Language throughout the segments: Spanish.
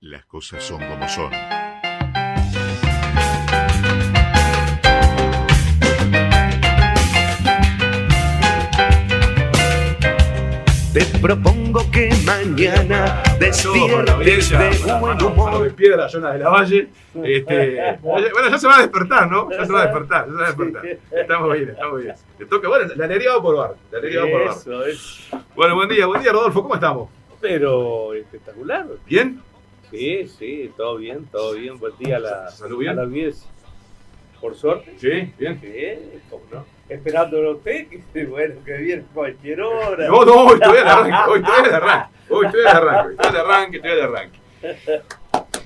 Las cosas son como son. Te propongo que mañana despiertes de buen humor. De Piedra, zona de la Valle. Bueno, ya se va a despertar, ¿no? Ya se va a despertar. Estamos bien. Te toca, bueno, la alegría va por bar. Eso es. Bueno, buen día, Rodolfo, ¿cómo estamos? Pero espectacular. ¿Bien? Sí, todo bien. Buen día a ¿Salud bien? las 10. Por suerte. Sí, bien. Sí, cómo no. Esperándolo a usted, que bueno, que viene cualquier hora. No, hoy estoy al arranque.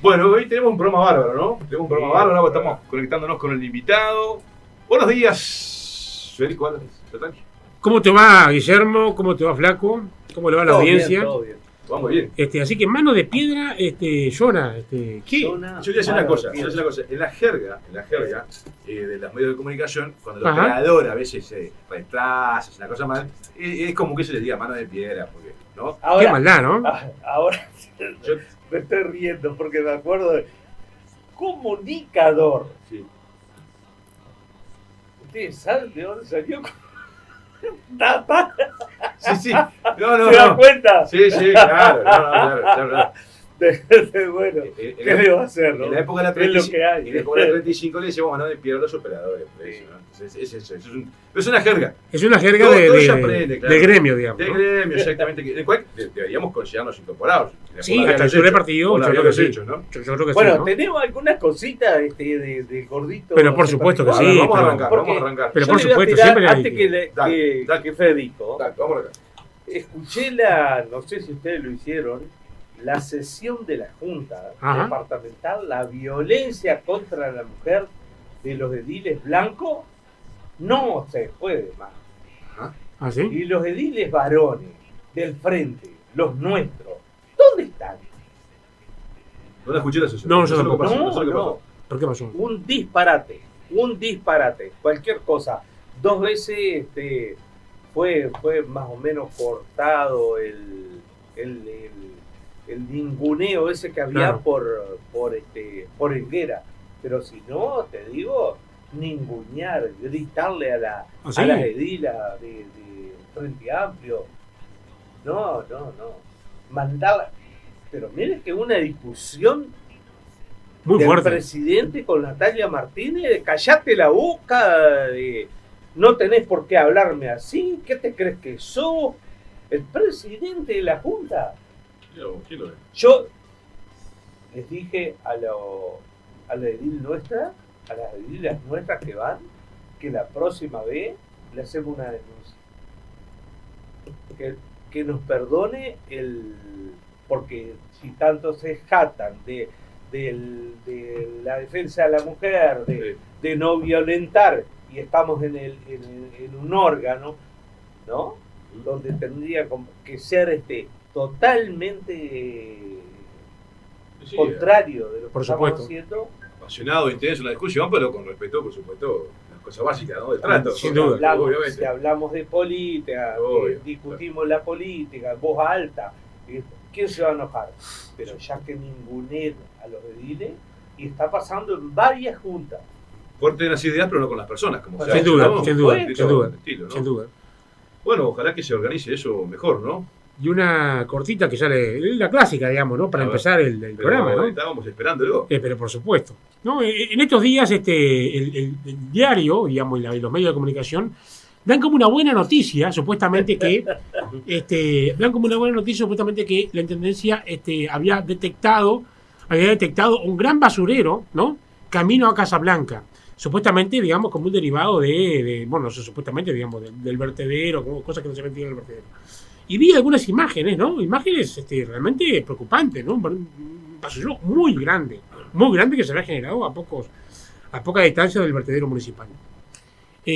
Bueno, hoy tenemos un programa bárbaro, ¿no? Estamos conectándonos con el invitado. Buenos días, Federico Álvarez. ¿Cómo te va, Guillermo? ¿Cómo te va, Flaco? ¿Cómo le va a la audiencia? Todo bien. Vamos bien. Así que mano de piedra, Jonah, ¿qué? Yo te voy a decir una cosa. En la jerga de los medios de comunicación, cuando el operador a veces se retrasa, es una cosa mal, es como que se le diga mano de piedra, porque, ¿no? Qué maldad, ¿no? Ahora me estoy riendo porque me acuerdo de comunicador. Sí. ¿Ustedes saben de dónde salió? Tapa. Sí. No. ¿Se dan cuenta? Sí, claro. Bueno, ¿qué le va a hacer, no? En la época de la 35 le decíamos mano de piedra a los operadores. Es una jerga. Es una jerga del gremio, digamos. Del gremio, exactamente. De cual deberíamos considerarnos incorporados. Sí, hasta el primer partido. Yo creo que sí. ¿No? Yo creo que bueno, sí, ¿no? Tenemos algunas cositas de gordito. Pero por supuesto que sí. Bueno, vamos a arrancar. Pero yo por le voy a supuesto, tirar, siempre hay antes que Federico. Dale, vamos acá. Escuché no sé si ustedes lo hicieron, la sesión de la Junta Departamental, la violencia contra la mujer de los ediles blancos, no se puede más. ¿Ah, sí? Y los ediles varones del frente, los nuestros, ¿dónde están? No la escuché la sesión. No, yo tampoco. No. ¿Por qué pasó? Un disparate, cualquier cosa. 2 veces fue más o menos cortado el ninguneo ese que había por Helguera. Pero si no, te digo, ningunear, gritarle a las edilas de Frente Amplio. No. Mandarla. Pero miren que una discusión Muy del fuerte. presidente con Natalia Martínez, callate la boca, no tenés por qué hablarme así, ¿qué te crees que sos? El presidente de la Junta. ¿Quién lo ve? Yo les dije a la edil nuestra, a las edilas nuestras que van, que la próxima vez le hacemos una denuncia. Que nos perdone porque si tanto se jatan de la defensa de la mujer, de no violentar, y estamos en un órgano, ¿no? Donde tendría que ser totalmente contrario de lo que por estamos supuesto. haciendo. Apasionado, intenso la discusión, pero con respeto, por supuesto, las cosas básicas, ¿no? Del trato. Sin duda. Obviamente. Si hablamos de política, discutimos la política en voz alta, ¿quién se va a enojar? Pero ya que ningunean a los ediles, y está pasando en varias juntas. Fuerte en las ideas, pero no con las personas, como se Sin hace, duda, ¿no? sin duda. Estilo, ¿no? Sin duda. Bueno, ojalá que se organice eso mejor, ¿no? Y una cortita que ya la clásica, digamos, ¿no? Para empezar el programa, ¿no? Estábamos esperándolo. Pero por supuesto. ¿No? En estos días el diario, digamos, y los medios de comunicación dan como una buena noticia, supuestamente que la Intendencia había detectado un gran basurero, ¿no? Camino a Casablanca. Supuestamente, digamos, como un derivado supuestamente, digamos, del vertedero, cosas que no se ven en el vertedero. Y vi algunas imágenes, ¿no? Imágenes realmente preocupantes, ¿no? Un basurero muy grande que se había generado a poca distancia del vertedero municipal.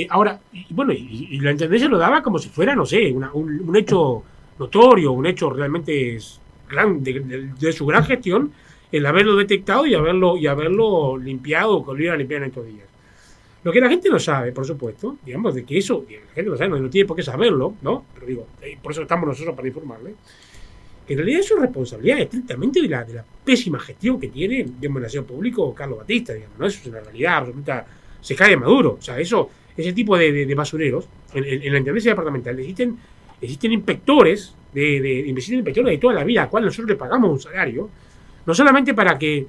Ahora, y la Intendencia lo daba como si fuera, no sé, un hecho notorio, un hecho realmente grande de su gran gestión, el haberlo detectado y haberlo limpiado, que lo iban a limpiar en estos días. Lo que la gente no sabe, por supuesto, digamos, de que eso, la gente no sabe, no tiene por qué saberlo, ¿no? Pero digo, por eso estamos nosotros para informarle, que en realidad eso es responsabilidad estrictamente de la pésima gestión que tiene, digamos, el aseo público Carlos Batista, digamos, ¿no? Eso es una realidad absoluta, se cae de Maduro. O sea, ese tipo de basureros, en la Intendencia Departamental existen inspectores, existen inspectores de toda la vida, a cual nosotros le pagamos un salario, no solamente para que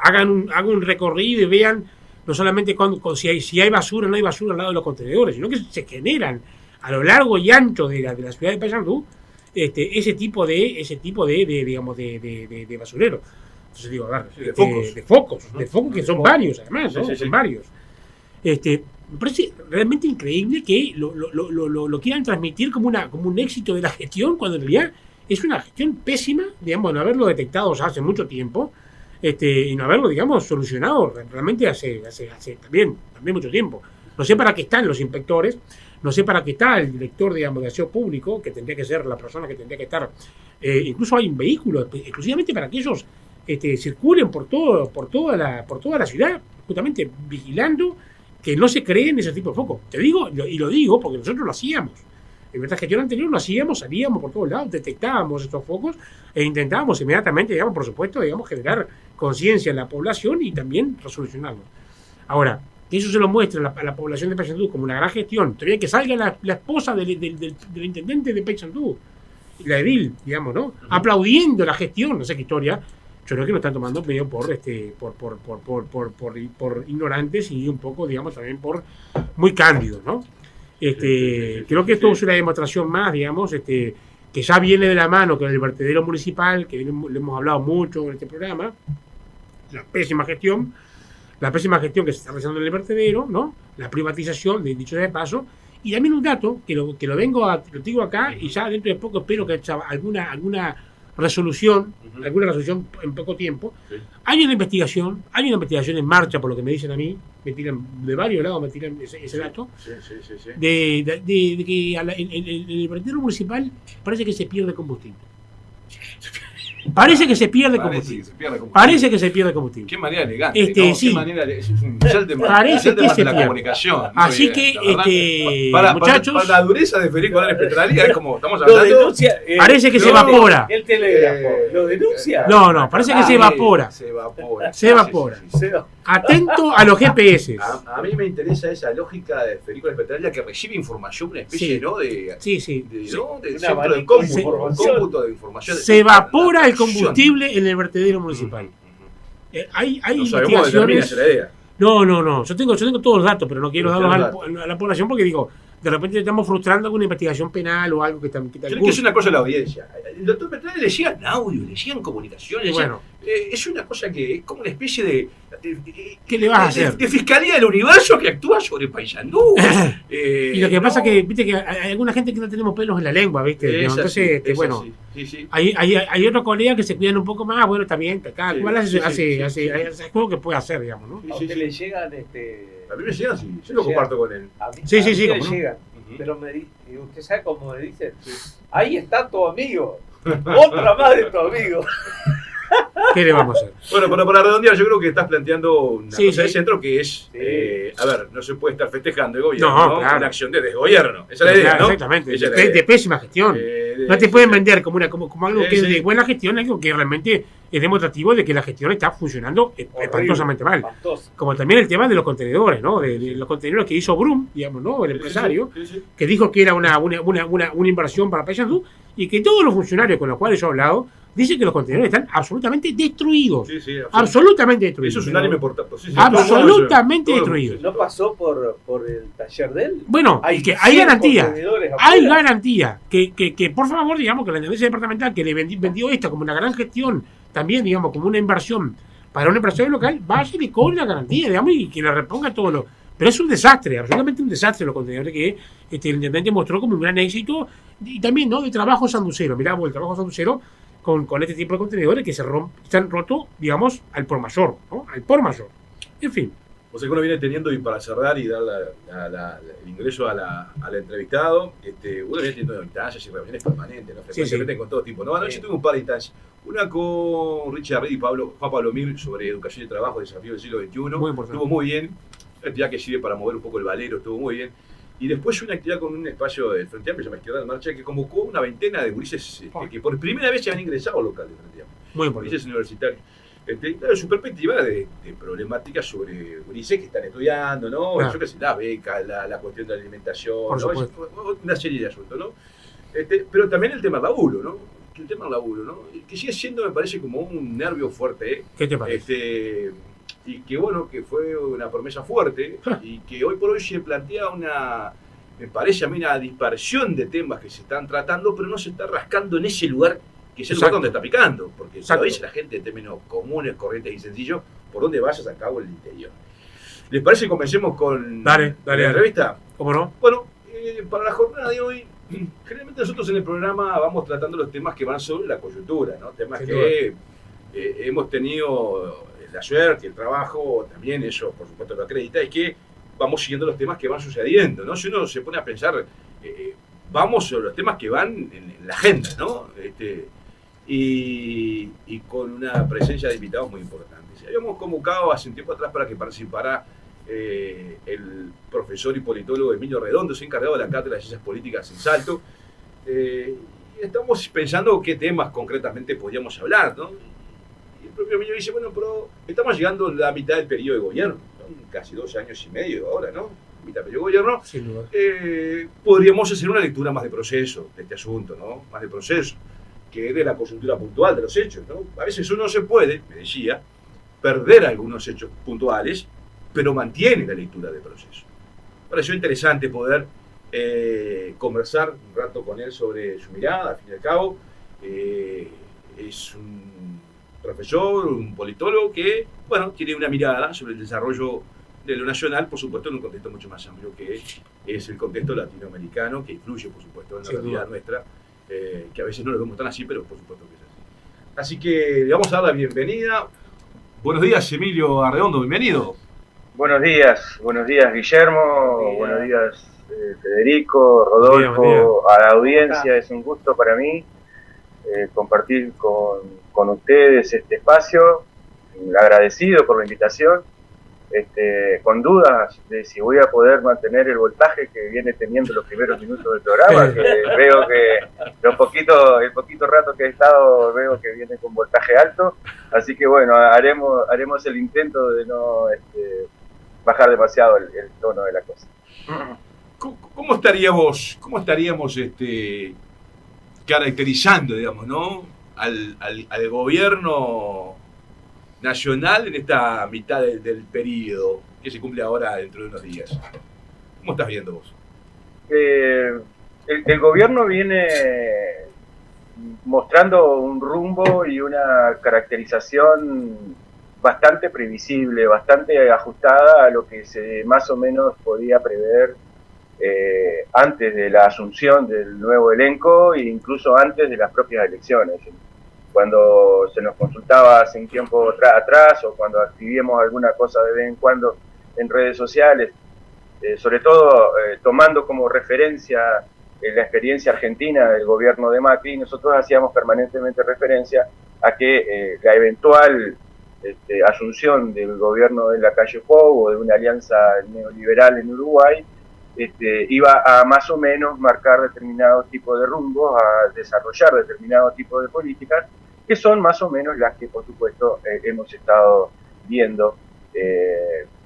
hagan un recorrido y vean no solamente si hay basura o no hay basura al lado de los contenedores, sino que se generan a lo largo y ancho de la ciudad de Paysandú ese tipo de basureros. Entonces digo, a ver, de focos que son varios además, ¿no? Son varios. Me parece realmente increíble que lo quieran transmitir como un éxito de la gestión, cuando en realidad es una gestión pésima, digamos, no haberlo detectado ya hace mucho tiempo, y no haberlo, digamos, solucionado realmente hace también mucho tiempo. No sé para qué están los inspectores, no sé para qué está el director, digamos, de aseo público, que tendría que ser la persona que tendría que estar. Incluso hay un vehículo exclusivamente para que ellos circulen por toda la ciudad, justamente vigilando que no se creen ese tipo de focos. Te digo, y lo digo porque nosotros lo hacíamos. En nuestra gestión anterior lo hacíamos, salíamos por todos lados, detectábamos estos focos e intentábamos inmediatamente, digamos, por supuesto, digamos, generar conciencia en la población y también resolucionarlo. Ahora, que eso se lo muestre a la población de Paysandú como una gran gestión, todavía que salga la esposa del intendente de Paysandú, la edil, digamos, ¿no? Aplaudiendo la gestión, no sé qué historia. Yo creo que lo están tomando medio por ignorantes y un poco, digamos, también por muy cándidos, ¿no? Creo que esto es una demostración más, digamos, que ya viene de la mano con el vertedero municipal, que le hemos hablado mucho en este programa, la pésima gestión que se está realizando en el vertedero, ¿no? La privatización, dicho de paso, y también un dato que lo digo acá, y ya dentro de poco espero que haya alguna resolución en poco tiempo. Sí. Hay una investigación en marcha, por lo que me dicen a mí, me tiran de varios lados, me tiran ese dato, sí. De que en el vertedero municipal parece que se pierde combustible. Parece que se pierde combustible. Qué manera elegante, ¿no? Sí. Qué manera es un salto de la comunicación, ¿no? Así que, muchachos, para la dureza de Federico Álvarez Petralia es como estamos hablando. Parece que se evapora. El telégrafo lo denuncia. No, parece que se evapora. Se evapora. Atento a los GPS. A mí me interesa esa lógica de Federico Álvarez Petralia, que recibe información, una especie, ¿no? De centro de cómputo de información. Se evapora el combustible en el vertedero municipal. Hay investigaciones. No. Yo tengo todos los datos, pero no quiero darlos a la población porque digo, de repente estamos frustrando alguna investigación penal o algo que está. Creo que es una cosa de la audiencia. El doctor Petralia le llegan audio, le llegan comunicaciones. Bueno, es una cosa que es como una especie de ¿qué le vas a hacer? De fiscalía del universo que actúa sobre Paysandú. Y lo que pasa es que, viste, que hay alguna gente que no tenemos pelos en la lengua, viste. Entonces, bueno, sí. Hay otros colegas que se cuidan un poco más, bueno, también, cada cual hace el juego que puede hacer, digamos, ¿no? ¿A usted le llegan A mí me llegan, sí. Yo lo comparto con él. Sí, me como llegan. Pero usted sabe cómo me dicen. Ahí está tu amigo. Otra más de tu amigo. ¿Qué le vamos a hacer? Bueno, pero para redondear, yo creo que estás planteando una cosa de centro que es, a ver, no se puede estar festejando el gobierno, ¿no? Claro. Una acción de desgobierno. Esa es la idea, ¿no? Exactamente, de pésima gestión. No te pueden vender como algo que es de buena gestión, algo que realmente es demostrativo de que la gestión está funcionando espantosamente mal. Como también el tema de los contenedores, ¿no? De los contenedores que hizo Brum, digamos, ¿no? El empresario, que dijo que era una inversión para Paysandú, y que todos los funcionarios con los cuales yo he hablado dicen que los contenedores están absolutamente destruidos. Absolutamente destruidos. Eso es un ánimo importante. Absolutamente destruidos. ¿No pasó por el taller de él? Bueno, hay garantía. Hay garantía. Que por favor, digamos, que la Intendencia Departamental, que le vendió esto como una gran gestión, también, digamos, como una inversión para una empresa local, vaya y le cobre la garantía, digamos, y que le reponga todo lo. Pero es un desastre, absolutamente un desastre los contenedores que el intendente mostró como un gran éxito, y también, ¿no?, de trabajo sanducero. Mirá, el trabajo sanducero con este tipo de contenedores que se han roto, digamos, al por mayor, ¿no? Al por mayor. En fin. O sea que uno viene teniendo, y para cerrar y dar el ingreso al entrevistado, uno viene teniendo instancias y reuniones permanentes, ¿no? Frecuentemente con todo tipo. No, anoche tuve un par de instancias. Una con Richard Reed y Juan Pablo Mir sobre educación y trabajo, desafío del siglo XXI. Muy importante. Estuvo muy bien. Actividad que sirve para mover un poco el valero, estuvo muy bien. Y después una actividad con un espacio del Frente Amplio, se llama Izquierda en Marcha, que convocó una veintena de gurises que por primera vez se han ingresado al local del Frente Amplio. Muy importante. Gurises universitarios. Claro, su perspectiva de problemáticas sobre gurises que están estudiando, ¿no? Claro. Yo qué sé, la beca, la cuestión de la alimentación, Por ¿no? supuesto. Una serie de asuntos, ¿no? Pero también el tema del laburo, ¿no? El tema del laburo, ¿no? Que sigue siendo, me parece, como un nervio fuerte, ¿eh? ¿Qué te parece? Y que bueno, que fue una promesa fuerte y que hoy por hoy se plantea me parece a mí, una dispersión de temas que se están tratando, pero no se está rascando en ese lugar que es el lugar donde está picando, porque se lo dice la gente en términos comunes, corrientes y sencillos, por donde vayas a cabo el interior. ¿Les parece que comencemos con Dale. la entrevista? ¿Cómo no? Bueno, para la jornada de hoy, generalmente nosotros en el programa vamos tratando los temas que van sobre la coyuntura, ¿no? Temas que hemos tenido la suerte, el trabajo, también eso por supuesto lo acredita, es que vamos siguiendo los temas que van sucediendo, ¿no? Si uno se pone a pensar, vamos sobre los temas que van en la agenda, ¿no? Y con una presencia de invitados muy importantes. Habíamos convocado hace un tiempo atrás para que participara el profesor y politólogo Emilio Redondo, encargado de la Cátedra de Ciencias Políticas en Salto. Y estamos pensando qué temas concretamente podríamos hablar, ¿no? Y el propio Emilio dice, bueno, pero estamos llegando a la mitad del periodo de gobierno, ¿no? Casi 2 años y medio ahora, ¿no? Mitad del periodo de gobierno. Sin duda. Podríamos hacer una lectura más de proceso de este asunto, ¿no? Más de proceso, que de la coyuntura puntual de los hechos, ¿no? A veces uno se puede, me decía, perder algunos hechos puntuales, pero mantiene la lectura de proceso. Me pareció interesante poder conversar un rato con él sobre su mirada, al fin y al cabo. Es un profesor, un politólogo que, bueno, tiene una mirada sobre el desarrollo de lo nacional, por supuesto, en un contexto mucho más amplio que es el contexto latinoamericano, que influye, por supuesto, en la realidad nuestra, que a veces no lo vemos tan así, pero por supuesto que es así. Así que le vamos a dar la bienvenida. Buenos días, Emilio Arredondo, bienvenido. Buenos días Guillermo, buenos días Federico, Rodolfo, buen día. A la audiencia, es un gusto para mí compartir con ustedes este espacio, agradecido por la invitación, con dudas de si voy a poder mantener el voltaje que viene teniendo los primeros minutos del programa, que veo que el poquito rato que he estado veo que viene con voltaje alto, así que bueno, haremos el intento de no bajar demasiado el tono de la cosa. ¿Cómo estaríamos caracterizando, digamos, ¿no? al gobierno nacional en esta mitad del periodo que se cumple ahora dentro de unos días? ¿Cómo estás viendo vos? El gobierno viene mostrando un rumbo y una caracterización bastante previsible, bastante ajustada a lo que se más o menos podía prever antes de la asunción del nuevo elenco e incluso antes de las propias elecciones. Cuando se nos consultaba hace un tiempo atrás o cuando escribíamos alguna cosa de vez en cuando en redes sociales, sobre todo tomando como referencia la experiencia argentina del gobierno de Macri, nosotros hacíamos permanentemente referencia a que la eventual asunción del gobierno de Lacalle Pou o de una alianza neoliberal en Uruguay iba a más o menos marcar determinados tipos de rumbos, a desarrollar determinados tipos de políticas, que son más o menos las que, por supuesto, hemos estado viendo.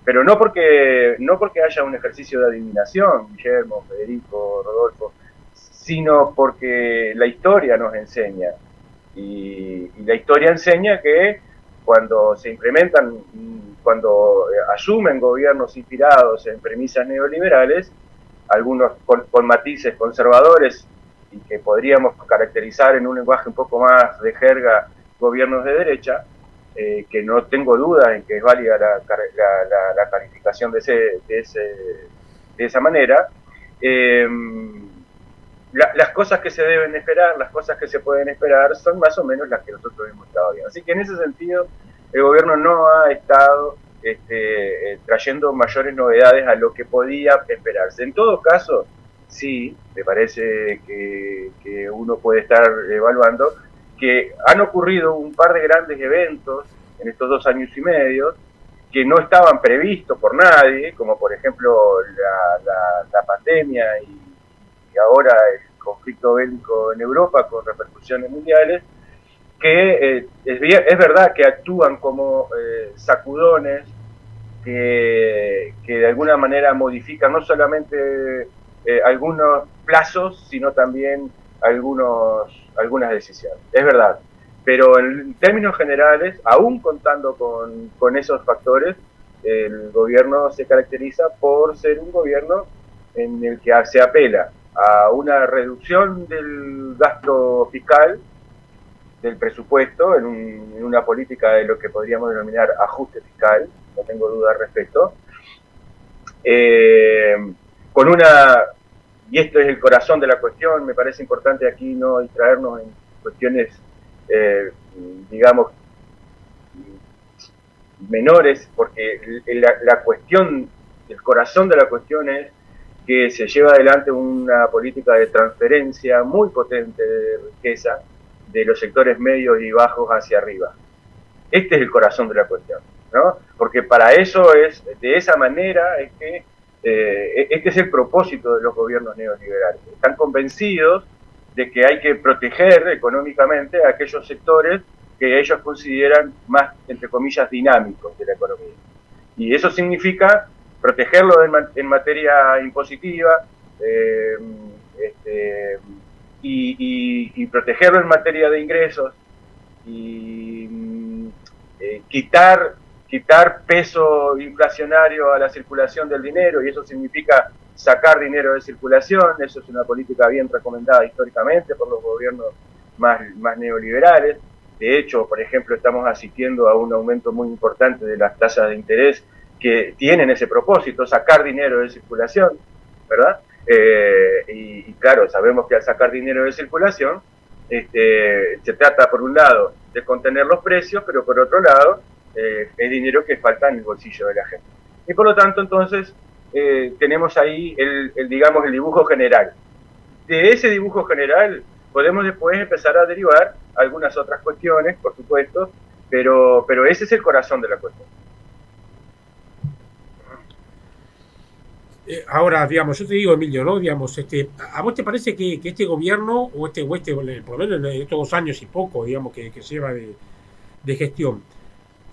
Pero no porque haya un ejercicio de adivinación, Guillermo, Federico, Rodolfo, sino porque la historia nos enseña. Y la historia enseña que cuando se implementan, cuando asumen gobiernos inspirados en premisas neoliberales, algunos con matices conservadores y que podríamos caracterizar en un lenguaje un poco más de jerga, gobiernos de derecha, que no tengo duda en que es válida la calificación de esa manera. Las cosas que se deben esperar, las cosas que se pueden esperar, son más o menos las que nosotros hemos estado viendo. Así que en ese sentido, el gobierno no ha estado trayendo mayores novedades a lo que podía esperarse. En todo caso, sí, me parece que uno puede estar evaluando que han ocurrido un par de grandes eventos en estos 2 años y medio que no estaban previstos por nadie, como por ejemplo la pandemia y ahora el conflicto bélico en Europa con repercusiones mundiales, que es verdad que actúan como sacudones que de alguna manera modifican no solamente algunos plazos, sino también algunas decisiones. Es verdad. Pero en términos generales, aún contando con esos factores, el gobierno se caracteriza por ser un gobierno en el que se apela a una reducción del gasto fiscal, del presupuesto, en una política de lo que podríamos denominar ajuste fiscal, no tengo duda al respecto, con y esto es el corazón de la cuestión, me parece importante aquí no distraernos en cuestiones digamos, menores, porque la cuestión, el corazón de la cuestión es que se lleva adelante una política de transferencia muy potente de riqueza de los sectores medios y bajos hacia arriba. Este es el corazón de la cuestión, ¿no? Porque para eso de esa manera es que este es el propósito de los gobiernos neoliberales. Están convencidos de que hay que proteger económicamente a aquellos sectores que ellos consideran más, entre comillas, dinámicos de la economía. Y eso significa protegerlo en materia impositiva y protegerlo en materia de ingresos y quitar peso inflacionario a la circulación del dinero, y eso significa sacar dinero de circulación. Eso es una política bien recomendada históricamente por los gobiernos más neoliberales. De hecho, por ejemplo, estamos asistiendo a un aumento muy importante de las tasas de interés que tienen ese propósito, sacar dinero de circulación, ¿verdad? Y claro, sabemos que al sacar dinero de circulación, se trata por un lado de contener los precios, pero por otro lado, es dinero que falta en el bolsillo de la gente. Y por lo tanto, entonces, tenemos ahí digamos, el dibujo general. De ese dibujo general podemos después empezar a derivar algunas otras cuestiones, por supuesto, pero ese es el corazón de la cuestión. Ahora, digamos, yo te digo, Emilio, ¿no? Digamos, ¿a vos te parece que este gobierno, por lo menos en estos 2 años y poco, digamos, que lleva de gestión,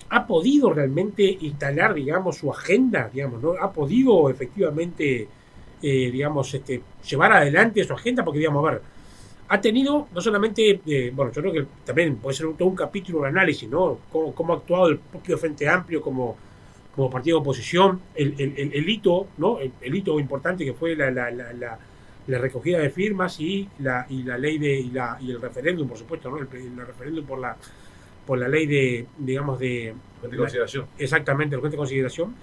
ha podido realmente instalar, digamos, su agenda, digamos, ¿no? Ha podido efectivamente, digamos, llevar adelante su agenda, porque, digamos, a ver, ha tenido no solamente, bueno, yo creo que también puede ser todo un capítulo de análisis, ¿no? Cómo ha actuado el propio Frente Amplio como partido de oposición, el hito, ¿no? El hito importante que fue la recogida de firmas y la ley y el referéndum, por supuesto, ¿no? El referéndum por la ley de, digamos, de consideración. Exactamente, el de consideración.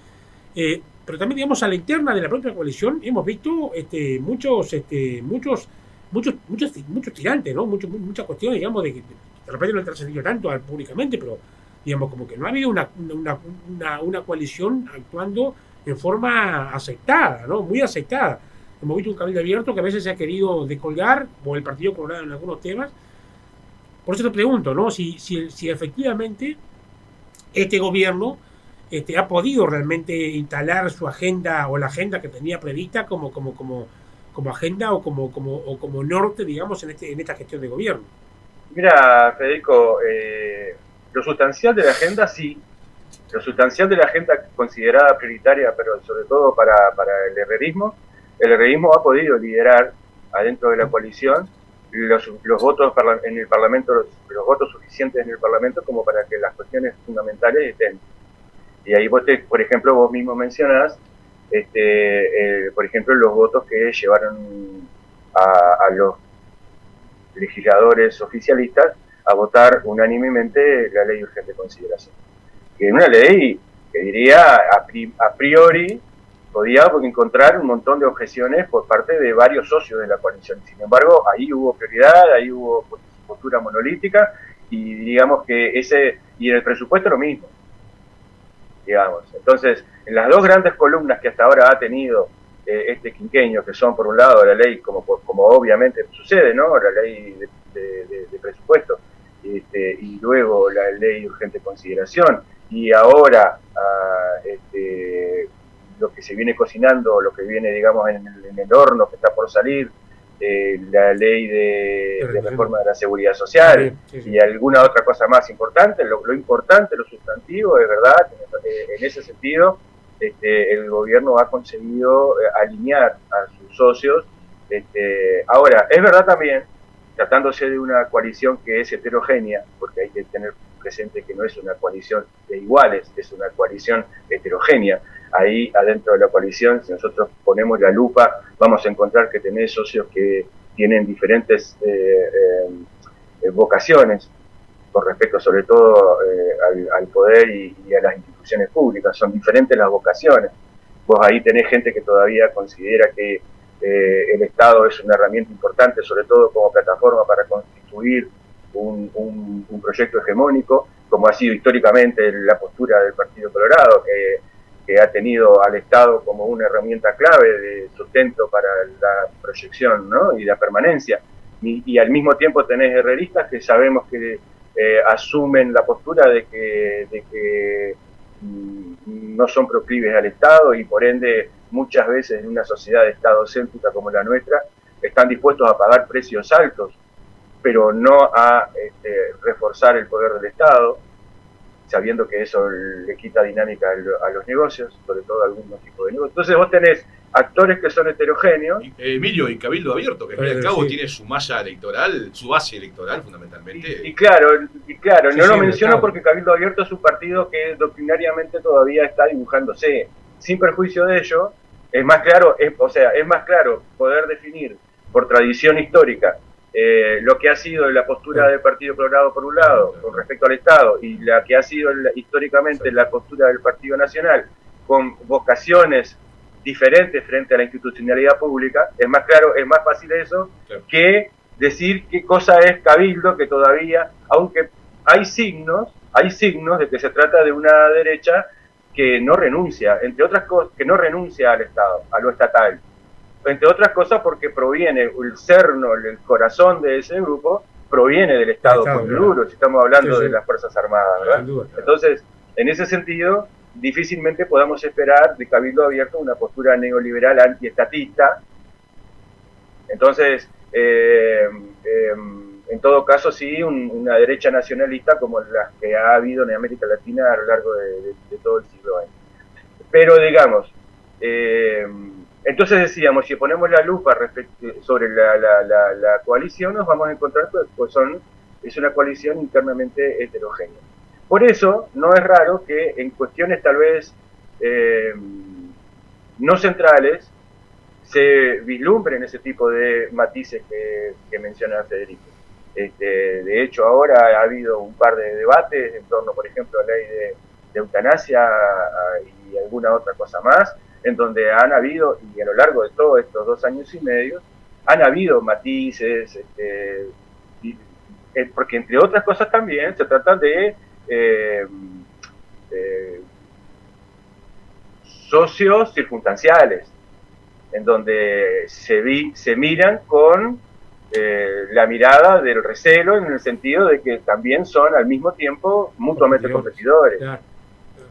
Pero también, digamos, a la interna de la propia coalición hemos visto muchos tirantes, ¿no? Muchas cuestiones, digamos, de repente no ha trascendido tanto públicamente, pero digamos, como que no ha habido una coalición actuando en forma aceptada, ¿no? Muy aceptada. Hemos visto un cabildo abierto que a veces se ha querido descolgar, o el Partido Colorado en algunos temas. Por eso te pregunto, ¿no? Si efectivamente este gobierno ha podido realmente instalar su agenda o la agenda que tenía prevista como agenda o como norte, digamos, en esta gestión de gobierno. Mira, Federico, lo sustancial de la agenda sí, lo sustancial de la agenda considerada prioritaria, pero sobre todo para el herrerismo ha podido liderar adentro de la coalición los votos en el Parlamento, los votos suficientes en el Parlamento como para que las cuestiones fundamentales estén. Y ahí por ejemplo, vos mismo mencionás, por ejemplo, los votos que llevaron a los legisladores oficialistas a votar unánimemente la ley de urgente consideración. Que es una ley que diría a priori podía encontrar un montón de objeciones por parte de varios socios de la coalición. Sin embargo, ahí hubo prioridad, ahí hubo postura monolítica, y digamos que y en el presupuesto lo mismo, digamos. Entonces, en las dos grandes columnas que hasta ahora ha tenido este quinquenio, que son por un lado la ley, como obviamente sucede, ¿no? La ley de presupuesto, y luego la ley de urgente consideración, y ahora lo que se viene cocinando, lo que viene, digamos, en el horno que está por salir, la ley de reforma de la seguridad social, y alguna otra cosa más importante. Lo importante, lo sustantivo, es verdad, en ese sentido, el gobierno ha conseguido alinear a sus socios. Ahora, es verdad también, tratándose de una coalición que es heterogénea, porque hay que tener presente que no es una coalición de iguales, es una coalición heterogénea. Ahí adentro de la coalición, si nosotros ponemos la lupa, vamos a encontrar que tenés socios que tienen diferentes vocaciones con respecto sobre todo al poder y a las instituciones públicas. Son diferentes las vocaciones. Vos ahí tenés gente que todavía considera que el Estado es una herramienta importante, sobre todo como plataforma para constituir un proyecto hegemónico, como ha sido históricamente la postura del Partido Colorado, que ha tenido al Estado como una herramienta clave de sustento para la proyección, ¿no? Y la permanencia. Y al mismo tiempo tenés herreristas que sabemos que asumen la postura de que no son proclives al Estado y por ende muchas veces en una sociedad estadocéntrica como la nuestra están dispuestos a pagar precios altos, pero no a reforzar el poder del Estado, sabiendo que eso le quita dinámica a los negocios, sobre todo a algunos tipos de negocios. Entonces vos tenés actores que son heterogéneos. Emilio, y Cabildo Abierto, que al cabo tiene su malla electoral, su base electoral fundamentalmente. Y claro, no lo menciono porque Cabildo Abierto es un partido que doctrinariamente todavía está dibujándose. Sin perjuicio de ello, es más claro poder definir por tradición histórica lo que ha sido la postura del Partido Colorado por un lado con respecto al Estado y la que ha sido históricamente la postura del Partido Nacional con vocaciones diferentes frente a la institucionalidad pública. Es más claro, es más fácil eso que decir qué cosa es Cabildo, que todavía, aunque hay signos de que se trata de una derecha que no renuncia, entre otras cosas, que no renuncia al Estado, a lo estatal, entre otras cosas porque proviene el cerno, el corazón de ese grupo, proviene del Estado duro, si estamos hablando de las Fuerzas Armadas, ¿verdad? Duda, claro. Entonces, en ese sentido, difícilmente podamos esperar de Cabildo Abierto una postura neoliberal antiestatista. Entonces, en todo caso, sí, una derecha nacionalista como las que ha habido en América Latina a lo largo de todo el siglo XX. Pero, digamos, entonces decíamos, si ponemos la lupa sobre la coalición, nos vamos a encontrar que es una coalición internamente heterogénea. Por eso, no es raro que en cuestiones tal vez no centrales se vislumbren ese tipo de matices que menciona Federico. De hecho, ahora ha habido un par de debates en torno, por ejemplo, a la ley de eutanasia y alguna otra cosa más, en donde han habido, y a lo largo de todos estos 2 años y medio, han habido matices, porque entre otras cosas también se trata de socios circunstanciales, en donde se miran con la mirada del recelo, en el sentido de que también son al mismo tiempo mutuamente competidores.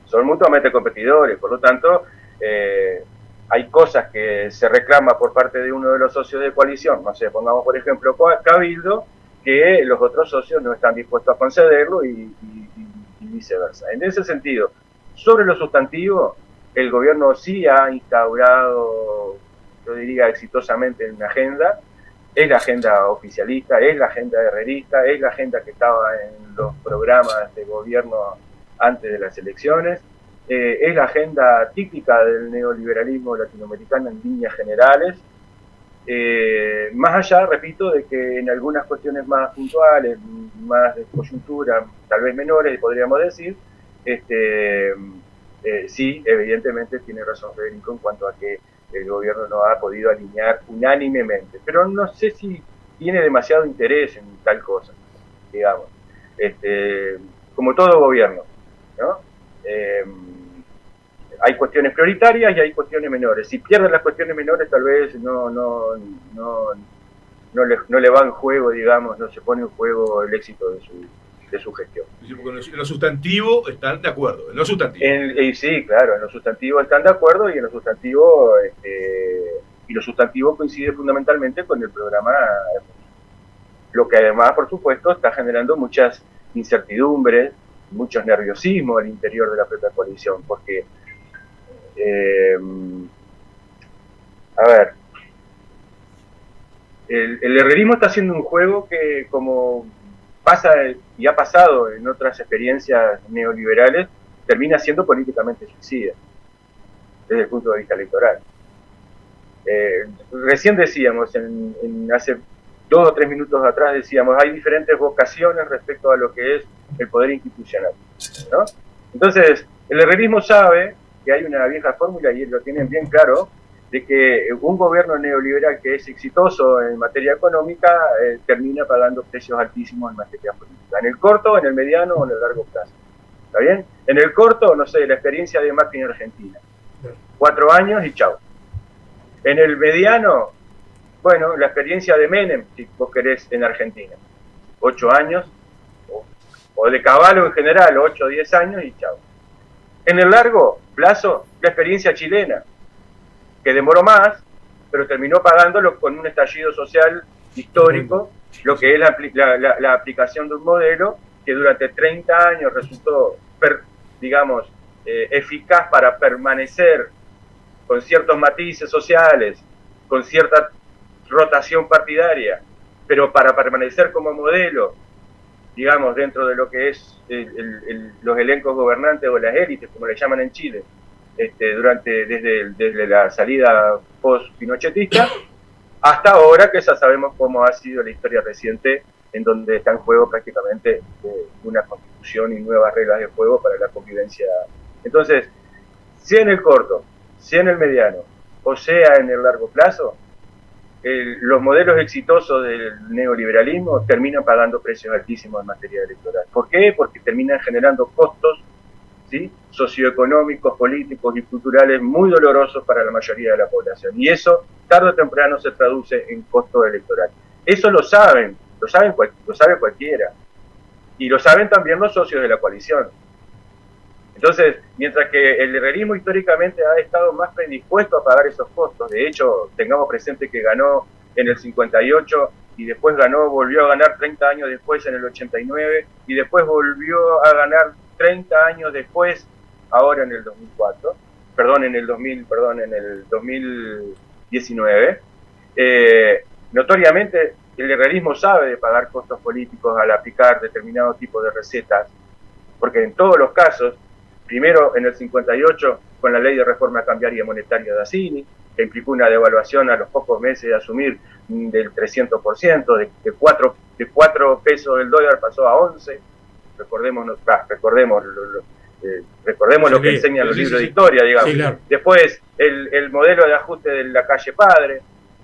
Son mutuamente competidores, por lo tanto, hay cosas que se reclama por parte de uno de los socios de coalición, no sé, pongamos por ejemplo Cabildo, que los otros socios no están dispuestos a concederlo y viceversa. En ese sentido, sobre lo sustantivo, el gobierno sí ha instaurado, yo diría exitosamente, una agenda. Es la agenda oficialista, es la agenda herrerista, es la agenda que estaba en los programas de gobierno antes de las elecciones, es la agenda típica del neoliberalismo latinoamericano en líneas generales, más allá, repito, de que en algunas cuestiones más puntuales, más de coyuntura, tal vez menores, podríamos decir, sí, evidentemente tiene razón Federico en cuanto a que el gobierno no ha podido alinear unánimemente, pero no sé si tiene demasiado interés en tal cosa, digamos, como todo gobierno, ¿no? Hay cuestiones prioritarias y hay cuestiones menores. Si pierden las cuestiones menores, tal vez no le va en juego, digamos, no se pone en juego el éxito de su gestión. Sí, porque en lo sustantivo están de acuerdo, en lo sustantivo. Sí, claro, en lo sustantivo están de acuerdo y en lo sustantivo coincide fundamentalmente con el programa, lo que además, por supuesto, está generando muchas incertidumbres, muchos nerviosismos al interior de la propia coalición, porque, a ver, el herrerismo está haciendo un juego que, como pasa y ha pasado en otras experiencias neoliberales, termina siendo políticamente suicida desde el punto de vista electoral. Recién decíamos, hace 2 o 3 minutos atrás decíamos, hay diferentes vocaciones respecto a lo que es el poder institucional, ¿no? Entonces, el herrerismo sabe que hay una vieja fórmula, y lo tienen bien claro, de que un gobierno neoliberal que es exitoso en materia económica termina pagando precios altísimos en materia política, en el corto, en el mediano o en el largo plazo. ¿Está bien? En el corto, no sé, la experiencia de Macri en Argentina. 4 años y chau. En el mediano, bueno, la experiencia de Menem, si vos querés, en Argentina. 8 años, o de Cavallo en general, 8 o 10 años y chau. En el largo plazo, la experiencia chilena, que demoró más, pero terminó pagándolo con un estallido social histórico, lo que es la aplicación de un modelo que durante 30 años resultó, eficaz para permanecer con ciertos matices sociales, con cierta rotación partidaria, pero para permanecer como modelo, digamos, dentro de lo que es los elencos gobernantes o las élites, como le llaman en Chile, desde la salida post-pinochetista hasta ahora, que ya sabemos cómo ha sido la historia reciente, en donde está en juego prácticamente una constitución y nuevas reglas de juego para la convivencia. Entonces, sea en el corto, sea en el mediano, o sea en el largo plazo, los modelos exitosos del neoliberalismo terminan pagando precios altísimos en materia electoral. ¿Por qué? Porque terminan generando costos, ¿sí?, socioeconómicos, políticos y culturales muy dolorosos para la mayoría de la población. Y eso, tarde o temprano, se traduce en costo electoral. Eso lo sabe cualquiera. Y lo saben también los socios de la coalición. Entonces, mientras que el herrerismo históricamente ha estado más predispuesto a pagar esos costos, de hecho, tengamos presente que ganó en el 58 y después volvió a ganar 30 años después en el 89 y después volvió a ganar 30 años después, ahora en el 2019, notoriamente el herrerismo sabe de pagar costos políticos al aplicar determinado tipo de recetas, porque en todos los casos, primero en el 58 con la ley de reforma cambiaria monetaria de Assini, que implicó una devaluación a los pocos meses de asumir del 300%, de 4 pesos el dólar pasó a 11, recordemos lo que enseñan los libros de historia, digamos. Sí, claro. Después, el modelo de ajuste de la calle Padre,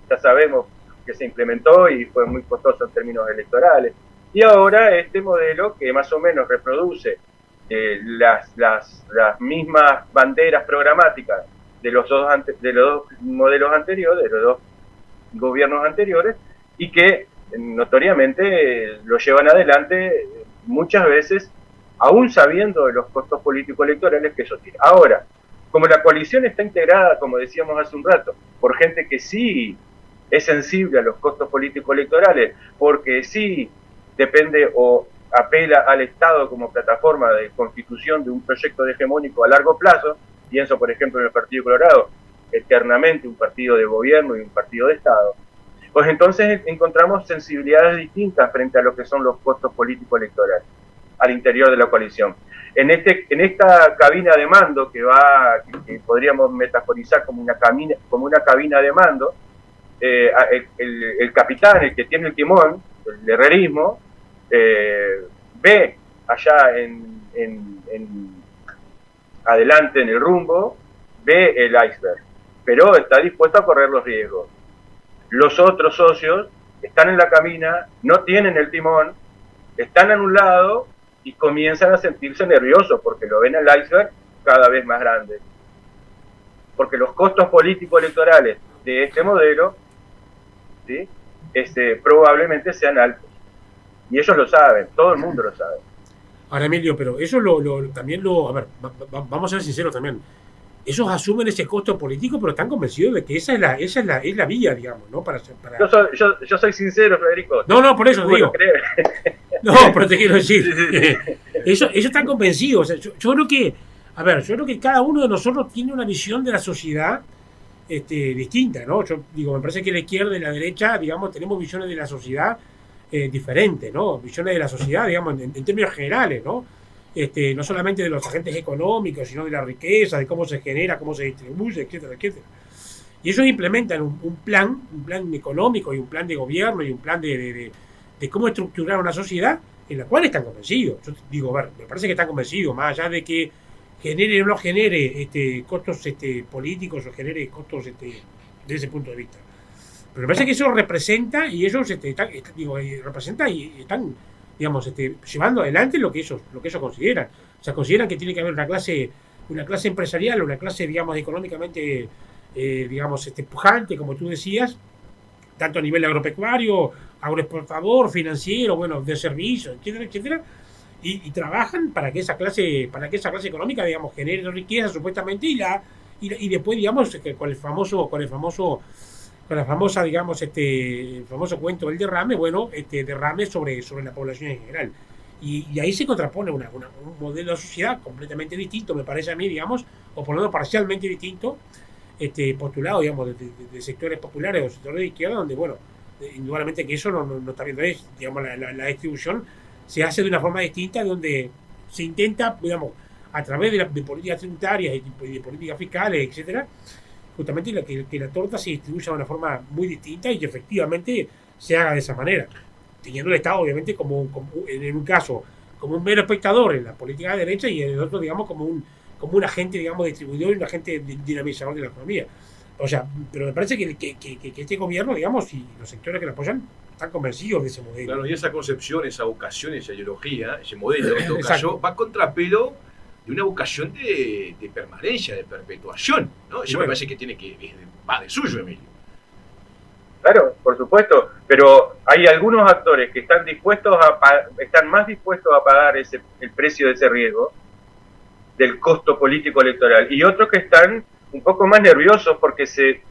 ya sabemos que se implementó y fue muy costoso en términos electorales. Y ahora este modelo que más o menos reproduce las mismas banderas programáticas de los dos modelos anteriores, de los dos gobiernos anteriores, y que notoriamente lo llevan adelante muchas veces, aún sabiendo de los costos político-electorales que eso tiene. Ahora, como la coalición está integrada, como decíamos hace un rato, por gente que sí es sensible a los costos político-electorales, porque sí depende o apela al Estado como plataforma de constitución de un proyecto hegemónico a largo plazo, pienso por ejemplo en el Partido Colorado, eternamente un partido de gobierno y un partido de Estado, pues entonces encontramos sensibilidades distintas frente a lo que son los costos político-electorales al interior de la coalición. En esta cabina de mando que podríamos metaforizar como una cabina de mando, el capitán, el que tiene el timón, el herrerismo, ve allá adelante en el rumbo, ve el iceberg, pero está dispuesto a correr los riesgos. Los otros socios están en la cabina, no tienen el timón, están en un lado y comienzan a sentirse nerviosos porque lo ven al iceberg cada vez más grande. Porque los costos político-electorales de este modelo, ¿sí?, probablemente sean altos. Y ellos lo saben, todo el mundo lo sabe. Ahora, Emilio, pero eso también a ver, vamos a ser sinceros también. Ellos asumen ese costo político, pero están convencidos de que esa es la vía, digamos, ¿no? Para... Yo soy sincero, Federico. No, por eso digo. No, pero te quiero decir. Ellos están convencidos. O sea, yo creo que, a ver, yo creo que cada uno de nosotros tiene una visión de la sociedad distinta, ¿no? Yo digo, me parece que la izquierda y la derecha, digamos, tenemos visiones de la sociedad diferentes, ¿no? Visiones de la sociedad, digamos, en términos generales, ¿no? No solamente de los agentes económicos, sino de la riqueza, de cómo se genera, cómo se distribuye, etcétera, etcétera. Y ellos implementan un plan económico y un plan de gobierno y un plan de cómo estructurar una sociedad en la cual están convencidos. Yo digo, a ver, me parece que están convencidos, más allá de que genere o no genere costos políticos o genere costos desde ese punto de vista. Pero me parece que eso representa y ellos representa y están, digamos, llevando adelante lo que ellos consideran. O sea, consideran que tiene que haber una clase empresarial, una clase, digamos, económicamente, pujante, como tú decías, tanto a nivel agropecuario, agroexportador, financiero, bueno, de servicios, etcétera, etcétera, y trabajan para que esa clase económica, digamos, genere riqueza supuestamente y después, digamos, con el famoso, digamos, el famoso cuento del derrame, bueno, derrame sobre la población en general. Y ahí se contrapone un modelo de sociedad completamente distinto, me parece a mí, digamos, o por lo menos parcialmente distinto, postulado, digamos, de sectores populares o sectores de izquierda, donde, bueno, indudablemente que eso no está viendo, digamos, la distribución se hace de una forma distinta, donde se intenta, digamos, a través de políticas tributarias y de políticas fiscales, etcétera, justamente que la torta se distribuya de una forma muy distinta y que efectivamente se haga de esa manera, teniendo el Estado, obviamente, en un caso, como un mero espectador en la política de derecha y en el otro, digamos, como un agente, digamos, distribuidor y un agente dinamizador de la economía. O sea, pero me parece que este gobierno, digamos, y los sectores que lo apoyan están convencidos de ese modelo. Claro, y esa concepción, esa vocación, esa ideología, ese modelo, en todo caso, va a contrapelo de una vocación de permanencia, de perpetuación, ¿no? Eso me parece que va de suyo, Emilio. Claro, por supuesto, pero hay algunos actores que están más dispuestos a pagar el precio de ese riesgo, del costo político electoral, y otros que están un poco más nerviosos porque se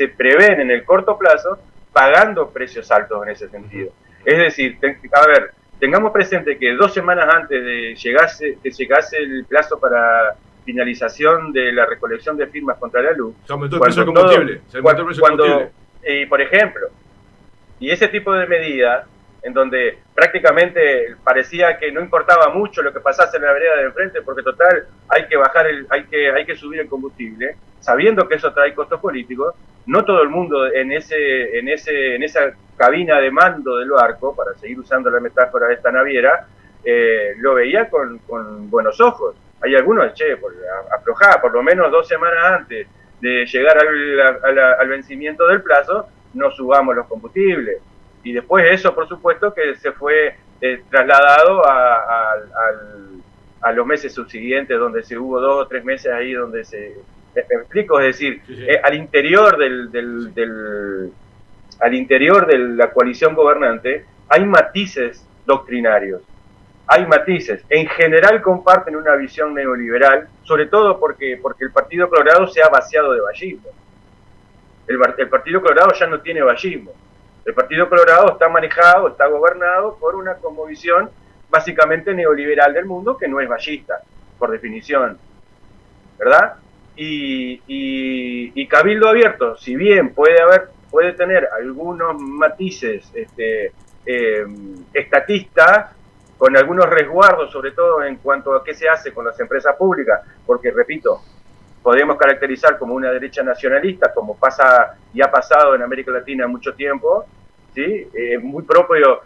prevén en el corto plazo pagando precios altos en ese sentido. Es decir, tengamos presente que 2 semanas antes de que llegase el plazo para finalización de la recolección de firmas contra la luz, se aumentó el precio del combustible. Por ejemplo, y ese tipo de medidas en donde prácticamente parecía que no importaba mucho lo que pasase en la vereda de enfrente, porque total hay que subir el combustible, sabiendo que eso trae costos políticos. No todo el mundo en esa cabina de mando del barco, para seguir usando la metáfora de esta naviera, lo veía con buenos ojos. Hay algunos, aflojá, por lo menos 2 semanas antes de llegar al vencimiento del plazo, no subamos los combustibles. Y después eso, por supuesto, que se fue trasladado a los meses subsiguientes, donde se hubo 2 o 3 meses ahí donde me explico, es decir, sí. Al interior de la coalición gobernante hay matices doctrinarios, hay matices. En general comparten una visión neoliberal, sobre todo porque el Partido Colorado se ha vaciado de vallismo. El Partido Colorado ya no tiene vallismo. El Partido Colorado está manejado, está gobernado por una cosmovisión básicamente neoliberal del mundo, que no es vallista, por definición, ¿verdad? Y Cabildo Abierto, si bien puede tener algunos matices estatistas, con algunos resguardos, sobre todo en cuanto a qué se hace con las empresas públicas, porque, repito, podemos caracterizar como una derecha nacionalista, como pasa y ha pasado en América Latina mucho tiempo, ¿sí? Muy propio,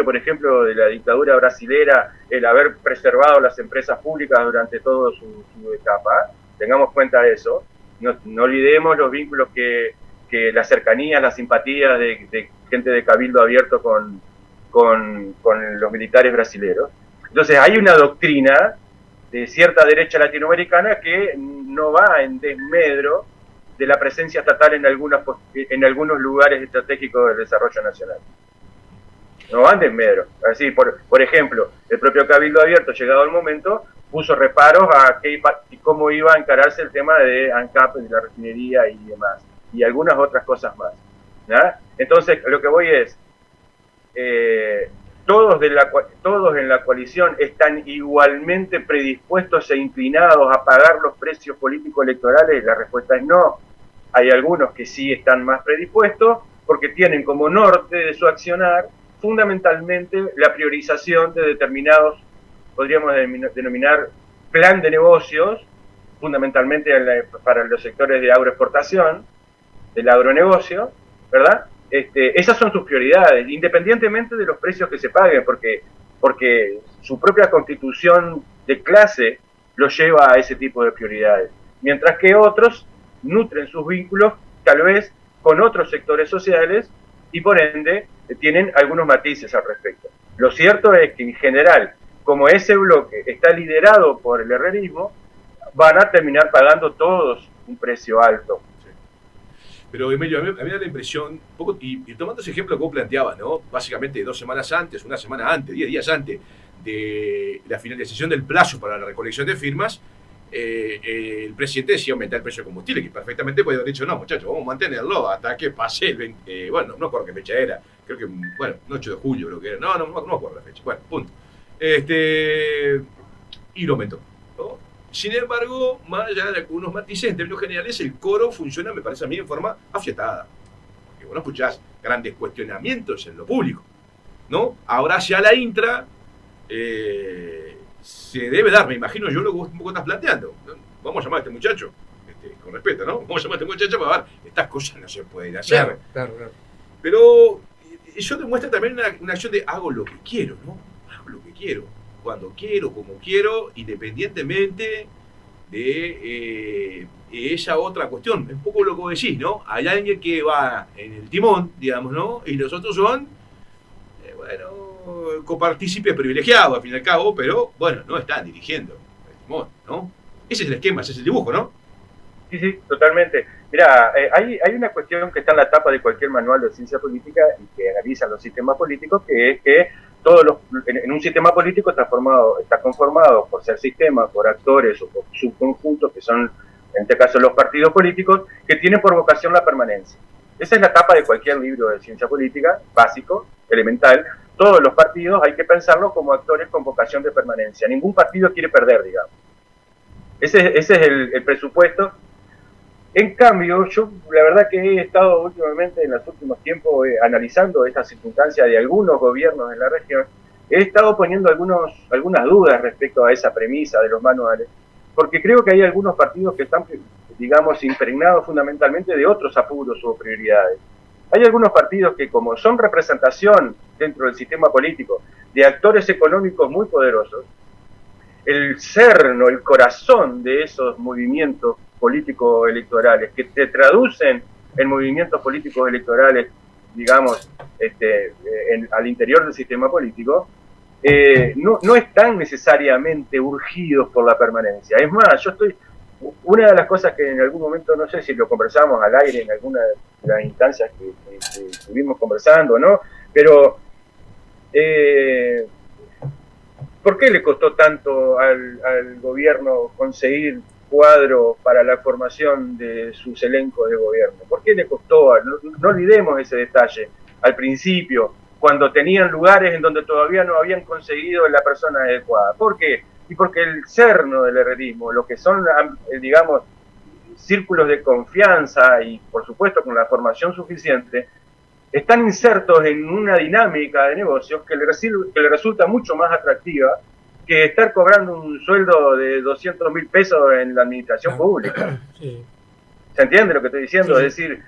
por ejemplo, de la dictadura brasilera, el haber preservado las empresas públicas durante toda su etapa. Tengamos cuenta de eso. No olvidemos los vínculos que las cercanías, las simpatías de gente de Cabildo Abierto con los militares brasileros. Entonces hay una doctrina de cierta derecha latinoamericana que no va en desmedro de la presencia estatal en algunos lugares estratégicos del desarrollo nacional. no van de medro. Así, por ejemplo, el propio Cabildo Abierto, llegado el momento, puso reparos a cómo iba a encararse el tema de ANCAP, de la refinería y demás, y algunas otras cosas más, ¿ya? Entonces, lo que voy es, todos en la coalición están igualmente predispuestos e inclinados a pagar los precios políticos electorales. La respuesta es no. Hay algunos que sí están más predispuestos porque tienen como norte de su accionar fundamentalmente la priorización de determinados, podríamos denominar, plan de negocios, fundamentalmente para los sectores de agroexportación, del agronegocio, ¿verdad? Esas son sus prioridades, independientemente de los precios que se paguen, porque su propia constitución de clase lo lleva a ese tipo de prioridades, mientras que otros nutren sus vínculos tal vez con otros sectores sociales y por ende tienen algunos matices al respecto. Lo cierto es que en general, como ese bloque está liderado por el herrerismo, van a terminar pagando todos un precio alto. Pero Emilio, a mí me da la impresión, poco, y tomando ese ejemplo que vos planteabas, ¿no? Básicamente 2 semanas antes, una semana antes, 10 días antes de la finalización del plazo para la recolección de firmas, el presidente decía aumentar el precio de combustible, que perfectamente podía haber dicho, no, muchachos, vamos a mantenerlo hasta que pase el 20, bueno, no recuerdo qué fecha era, creo que, bueno, 8 de julio creo que era, no me acuerdo la fecha, bueno, punto. Y lo aumentó, ¿no? Sin embargo, más allá de algunos matices, en términos generales, el coro funciona, me parece a mí, en forma afiatada. Porque vos no escuchás grandes cuestionamientos en lo público, ¿no? Ahora hacia la intra, se debe dar, me imagino yo, lo que vos un poco estás planteando. Vamos a llamar a este muchacho, con respeto, ¿no? Vamos a llamar a este muchacho para ver, estas cosas no se pueden hacer. Claro. Pero eso demuestra también una acción de hago lo que quiero, ¿no? Hago lo que quiero, cuando quiero, como quiero, independientemente de esa otra cuestión. Es un poco lo que vos decís, ¿no? Hay alguien que va en el timón, digamos, ¿no? Y los otros son, copartícipes privilegiados, al fin y al cabo, pero, bueno, no están dirigiendo el timón, ¿no? Ese es el esquema, ese es el dibujo, ¿no? Sí, totalmente. Mira, hay una cuestión que está en la tapa de cualquier manual de ciencia política y que analiza los sistemas políticos, que es que en un sistema político está conformado por ser sistema, por actores o por subconjuntos que son, en este caso, los partidos políticos, que tienen por vocación la permanencia. Esa es la tapa de cualquier libro de ciencia política, básico, elemental. Todos los partidos hay que pensarlos como actores con vocación de permanencia. Ningún partido quiere perder, digamos. Ese es el presupuesto. En cambio, yo la verdad que he estado últimamente, en los últimos tiempos, analizando esta circunstancia de algunos gobiernos en la región. He estado poniendo algunas dudas respecto a esa premisa de los manuales, porque creo que hay algunos partidos que están, digamos, impregnados fundamentalmente de otros apuros o prioridades. Hay algunos partidos que, como son representación dentro del sistema político de actores económicos muy poderosos, el cerno, el corazón de esos movimientos políticos electorales, que se traducen en movimientos políticos electorales, digamos, al interior del sistema político, no están necesariamente urgidos por la permanencia. Es más, una de las cosas que en algún momento, no sé si lo conversamos al aire en alguna de las instancias que estuvimos conversando, ¿no? Pero, ¿por qué le costó tanto al gobierno conseguir cuadro para la formación de sus elencos de gobierno? ¿Por qué le costó? No olvidemos ese detalle. Al principio, cuando tenían lugares en donde todavía no habían conseguido la persona adecuada. ¿Por qué? Y porque el cerno del herrerismo, lo que son, digamos, círculos de confianza y, por supuesto, con la formación suficiente, están insertos en una dinámica de negocios que le resulta mucho más atractiva que estar cobrando un sueldo de 200.000 pesos en la administración pública. Sí. ¿Se entiende lo que estoy diciendo? Sí. Es decir,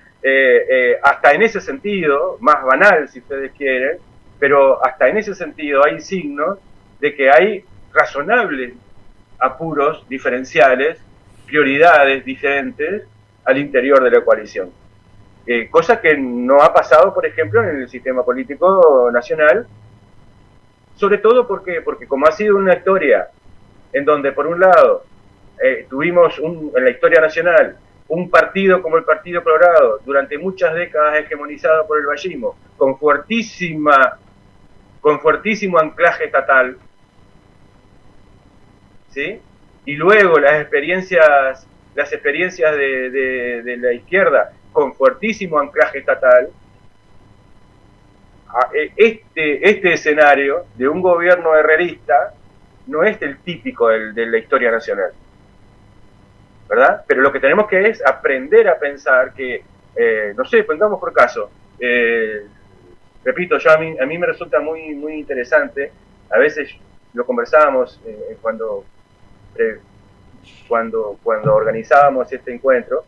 hasta en ese sentido, más banal si ustedes quieren, pero hasta en ese sentido hay signos de que hay razonables apuros diferenciales, prioridades diferentes al interior de la coalición. Cosa que no ha pasado, por ejemplo, en el sistema político nacional, sobre todo porque como ha sido una historia en donde, por un lado, tuvimos en la historia nacional un partido como el Partido Colorado, durante muchas décadas hegemonizado por el vallismo, con fuertísima con fuertísimo anclaje estatal, ¿sí? Y luego las experiencias de la izquierda con fuertísimo anclaje estatal, este escenario de un gobierno herrerista no es el típico de la historia nacional, ¿verdad? Pero lo que tenemos que es aprender a pensar que, no sé, pongamos por caso, repito, a mí me resulta muy, muy interesante, a veces lo conversábamos cuando organizábamos este encuentro,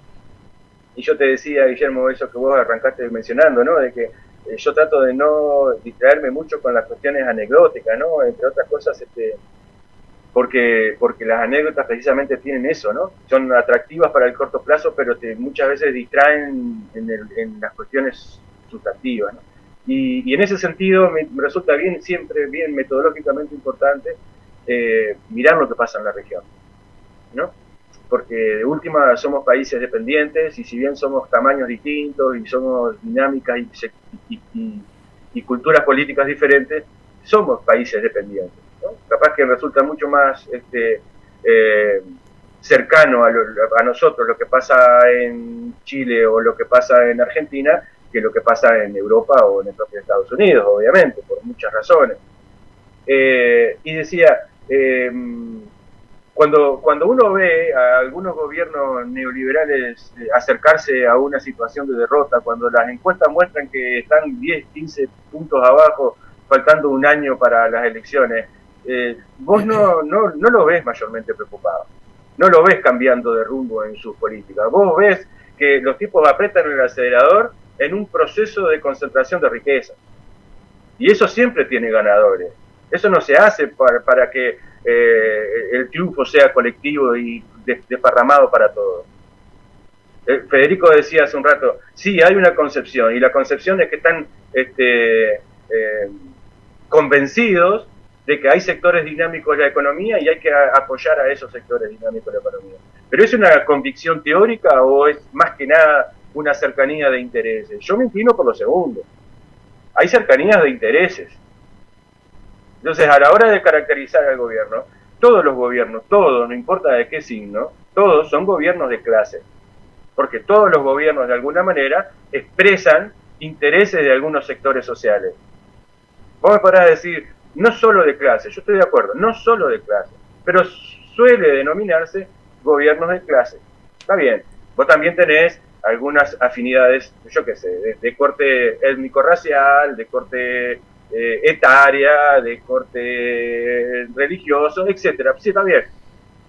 y yo te decía, Guillermo, eso que vos arrancaste mencionando, ¿no? De que yo trato de no distraerme mucho con las cuestiones anecdóticas, ¿no? Entre otras cosas, porque las anécdotas precisamente tienen eso, ¿no? Son atractivas para el corto plazo, pero muchas veces distraen en las cuestiones sustantivas, ¿no? Y en ese sentido me resulta siempre bien metodológicamente importante mirar lo que pasa en la región, ¿no? Porque de última somos países dependientes, y si bien somos tamaños distintos y somos dinámicas y culturas políticas diferentes, somos países dependientes, ¿no? Capaz que resulta mucho más cercano a nosotros lo que pasa en Chile o lo que pasa en Argentina que lo que pasa en Europa o en el propio Estados Unidos, obviamente, por muchas razones. Y decía, cuando uno ve a algunos gobiernos neoliberales acercarse a una situación de derrota, cuando las encuestas muestran que están 10, 15 puntos abajo, faltando un año para las elecciones, vos no lo ves mayormente preocupado, no lo ves cambiando de rumbo en sus políticas. Vos ves que los tipos apretan el acelerador en un proceso de concentración de riqueza. Y eso siempre tiene ganadores. Eso no se hace para que el triunfo sea colectivo y desparramado para todos. Federico decía hace un rato, sí, hay una concepción, y la concepción es que están convencidos de que hay sectores dinámicos de la economía y hay que apoyar a esos sectores dinámicos de la economía. ¿Pero es una convicción teórica o es más que nada una cercanía de intereses? Yo me inclino por lo segundo. Hay cercanías de intereses. Entonces, a la hora de caracterizar al gobierno, todos los gobiernos, todos, no importa de qué signo, todos son gobiernos de clase. Porque todos los gobiernos, de alguna manera, expresan intereses de algunos sectores sociales. Vos me podrás decir, no solo de clase, yo estoy de acuerdo, no solo de clase, pero suele denominarse gobiernos de clase. Está bien, vos también tenés algunas afinidades, yo qué sé, de corte étnico-racial, de corte etaria, de corte religioso, etcétera. Sí, está bien.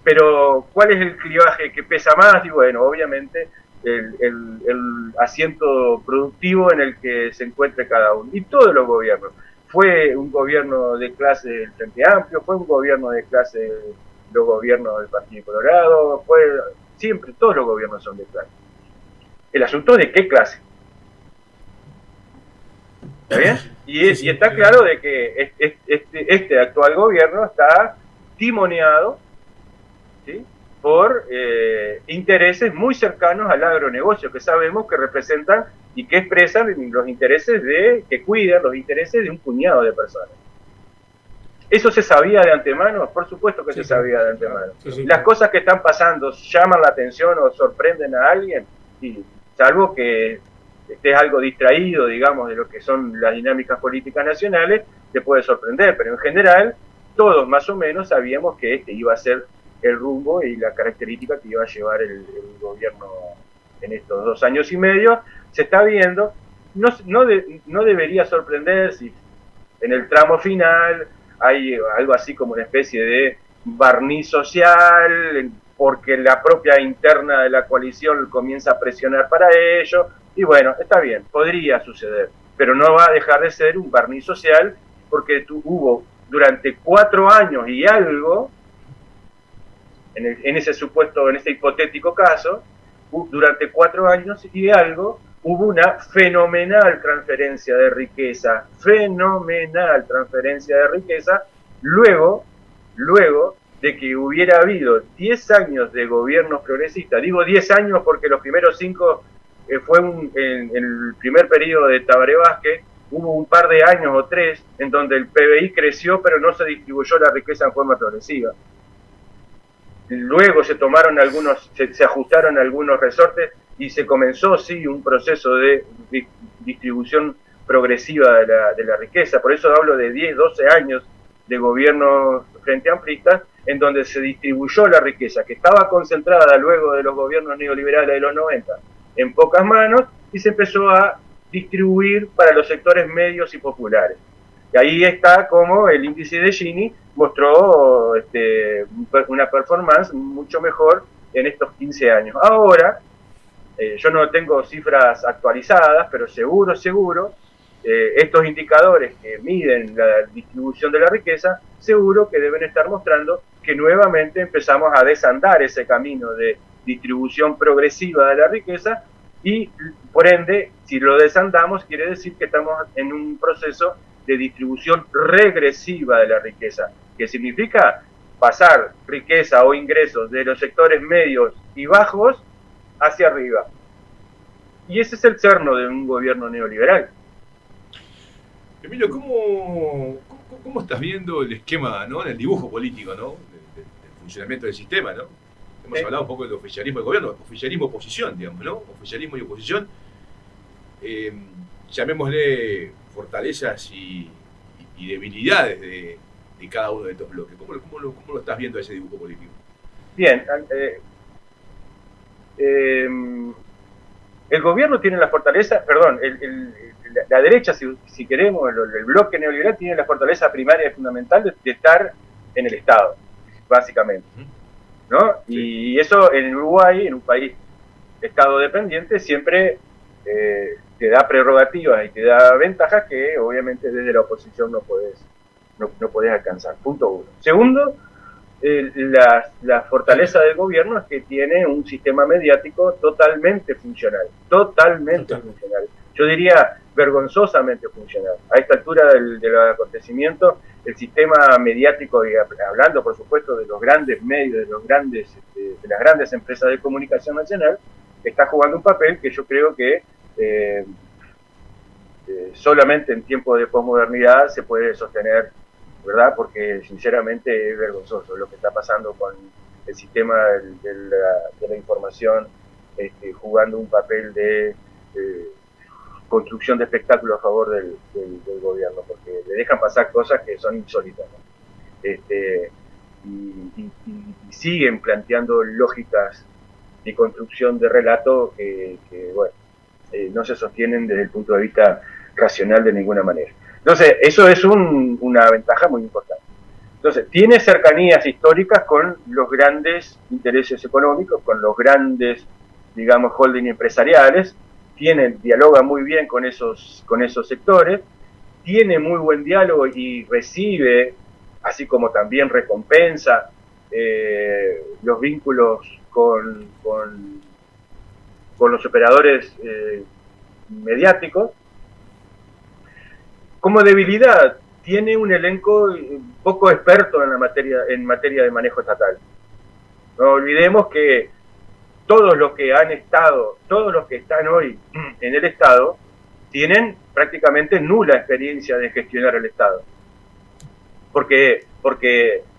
Pero, ¿cuál es el clivaje que pesa más? Y bueno, obviamente, el asiento productivo en el que se encuentre cada uno. Y todos los gobiernos. Fue un gobierno de clase del Frente Amplio, fue un gobierno de clase los gobiernos del Partido Colorado, siempre, todos los gobiernos son de clase. El asunto es de qué clase. ¿Está bien? Y está claro de que este actual gobierno está timoneado, ¿sí?, por intereses muy cercanos al agronegocio, que sabemos que representan y que expresan los intereses que cuidan los intereses de un puñado de personas. ¿Eso se sabía de antemano? Por supuesto que se sabía de antemano. Las cosas que están pasando llaman la atención o sorprenden a alguien, y salvo que estés algo distraído, digamos, de lo que son las dinámicas políticas nacionales, te puede sorprender, pero en general todos más o menos sabíamos que este iba a ser el rumbo y la característica que iba a llevar el gobierno en estos 2 años y medio. Se está viendo, no debería sorprender si en el tramo final hay algo así como una especie de barniz social, porque la propia interna de la coalición comienza a presionar para ello, y bueno, está bien, podría suceder, pero no va a dejar de ser un barniz social, porque hubo durante 4 años y algo, en ese supuesto, en este hipotético caso, durante 4 años y algo, hubo una fenomenal transferencia de riqueza, luego de que hubiera habido 10 años de gobiernos progresistas. Digo 10 años porque los primeros 5 fue en el primer periodo de Tabaré Vázquez, hubo un par de años o 3 en donde el PBI creció, pero no se distribuyó la riqueza en forma progresiva. Luego se ajustaron algunos resortes y se comenzó, sí, un proceso de distribución progresiva de la riqueza. Por eso hablo de 10, 12 años de gobierno frente amplista, en donde se distribuyó la riqueza, que estaba concentrada luego de los gobiernos neoliberales de los 90 en pocas manos, y se empezó a distribuir para los sectores medios y populares. Y ahí está como el índice de Gini mostró una performance mucho mejor en estos 15 años. Ahora, yo no tengo cifras actualizadas, pero seguro, estos indicadores que miden la distribución de la riqueza, seguro que deben estar mostrando que nuevamente empezamos a desandar ese camino de distribución progresiva de la riqueza, y por ende, si lo desandamos, quiere decir que estamos en un proceso de distribución regresiva de la riqueza, que significa pasar riqueza o ingresos de los sectores medios y bajos hacia arriba. Y ese es el cerno de un gobierno neoliberal. Emilio, ¿cómo estás viendo el esquema, ¿no? En el dibujo político, ¿no? Del funcionamiento del sistema, ¿no? Hemos hablado un poco del oficialismo del gobierno, oficialismo-oposición, digamos, ¿no? Oficialismo y oposición. Llamémosle fortalezas y debilidades de cada uno de estos bloques. ¿Cómo lo estás viendo ese dibujo político? Bien, el gobierno tiene la fortaleza, la derecha, si queremos, el bloque neoliberal tiene la fortaleza primaria y fundamental de estar en el Estado, básicamente, ¿no? Sí. Y eso en Uruguay, en un país Estado dependiente, siempre te da prerrogativas y te da ventajas que obviamente desde la oposición no podés alcanzar. Punto uno. Segundo, la fortaleza del gobierno es que tiene un sistema mediático totalmente funcional. Yo diría vergonzosamente funcional. A esta altura del acontecimiento, el sistema mediático, y hablando por supuesto de los grandes medios, de las grandes empresas de comunicación nacional, está jugando un papel que yo creo que solamente en tiempos de posmodernidad se puede sostener, ¿verdad? Porque sinceramente es vergonzoso lo que está pasando con el sistema de la información, jugando un papel de construcción de espectáculo a favor del gobierno, porque le dejan pasar cosas que son insólitas, ¿no? Y siguen planteando lógicas de construcción de relato que bueno, no se sostienen desde el punto de vista racional de ninguna manera. Entonces, eso es una ventaja muy importante. Entonces, tiene cercanías históricas con los grandes intereses económicos, con los grandes, digamos, holding empresariales, dialoga muy bien con esos sectores, tiene muy buen diálogo y recibe, así como también recompensa, los vínculos con los operadores mediáticos. Como debilidad, tiene un elenco poco experto en materia de manejo estatal. No olvidemos que todos los que están hoy en el Estado, tienen prácticamente nula experiencia de gestionar el Estado. Porque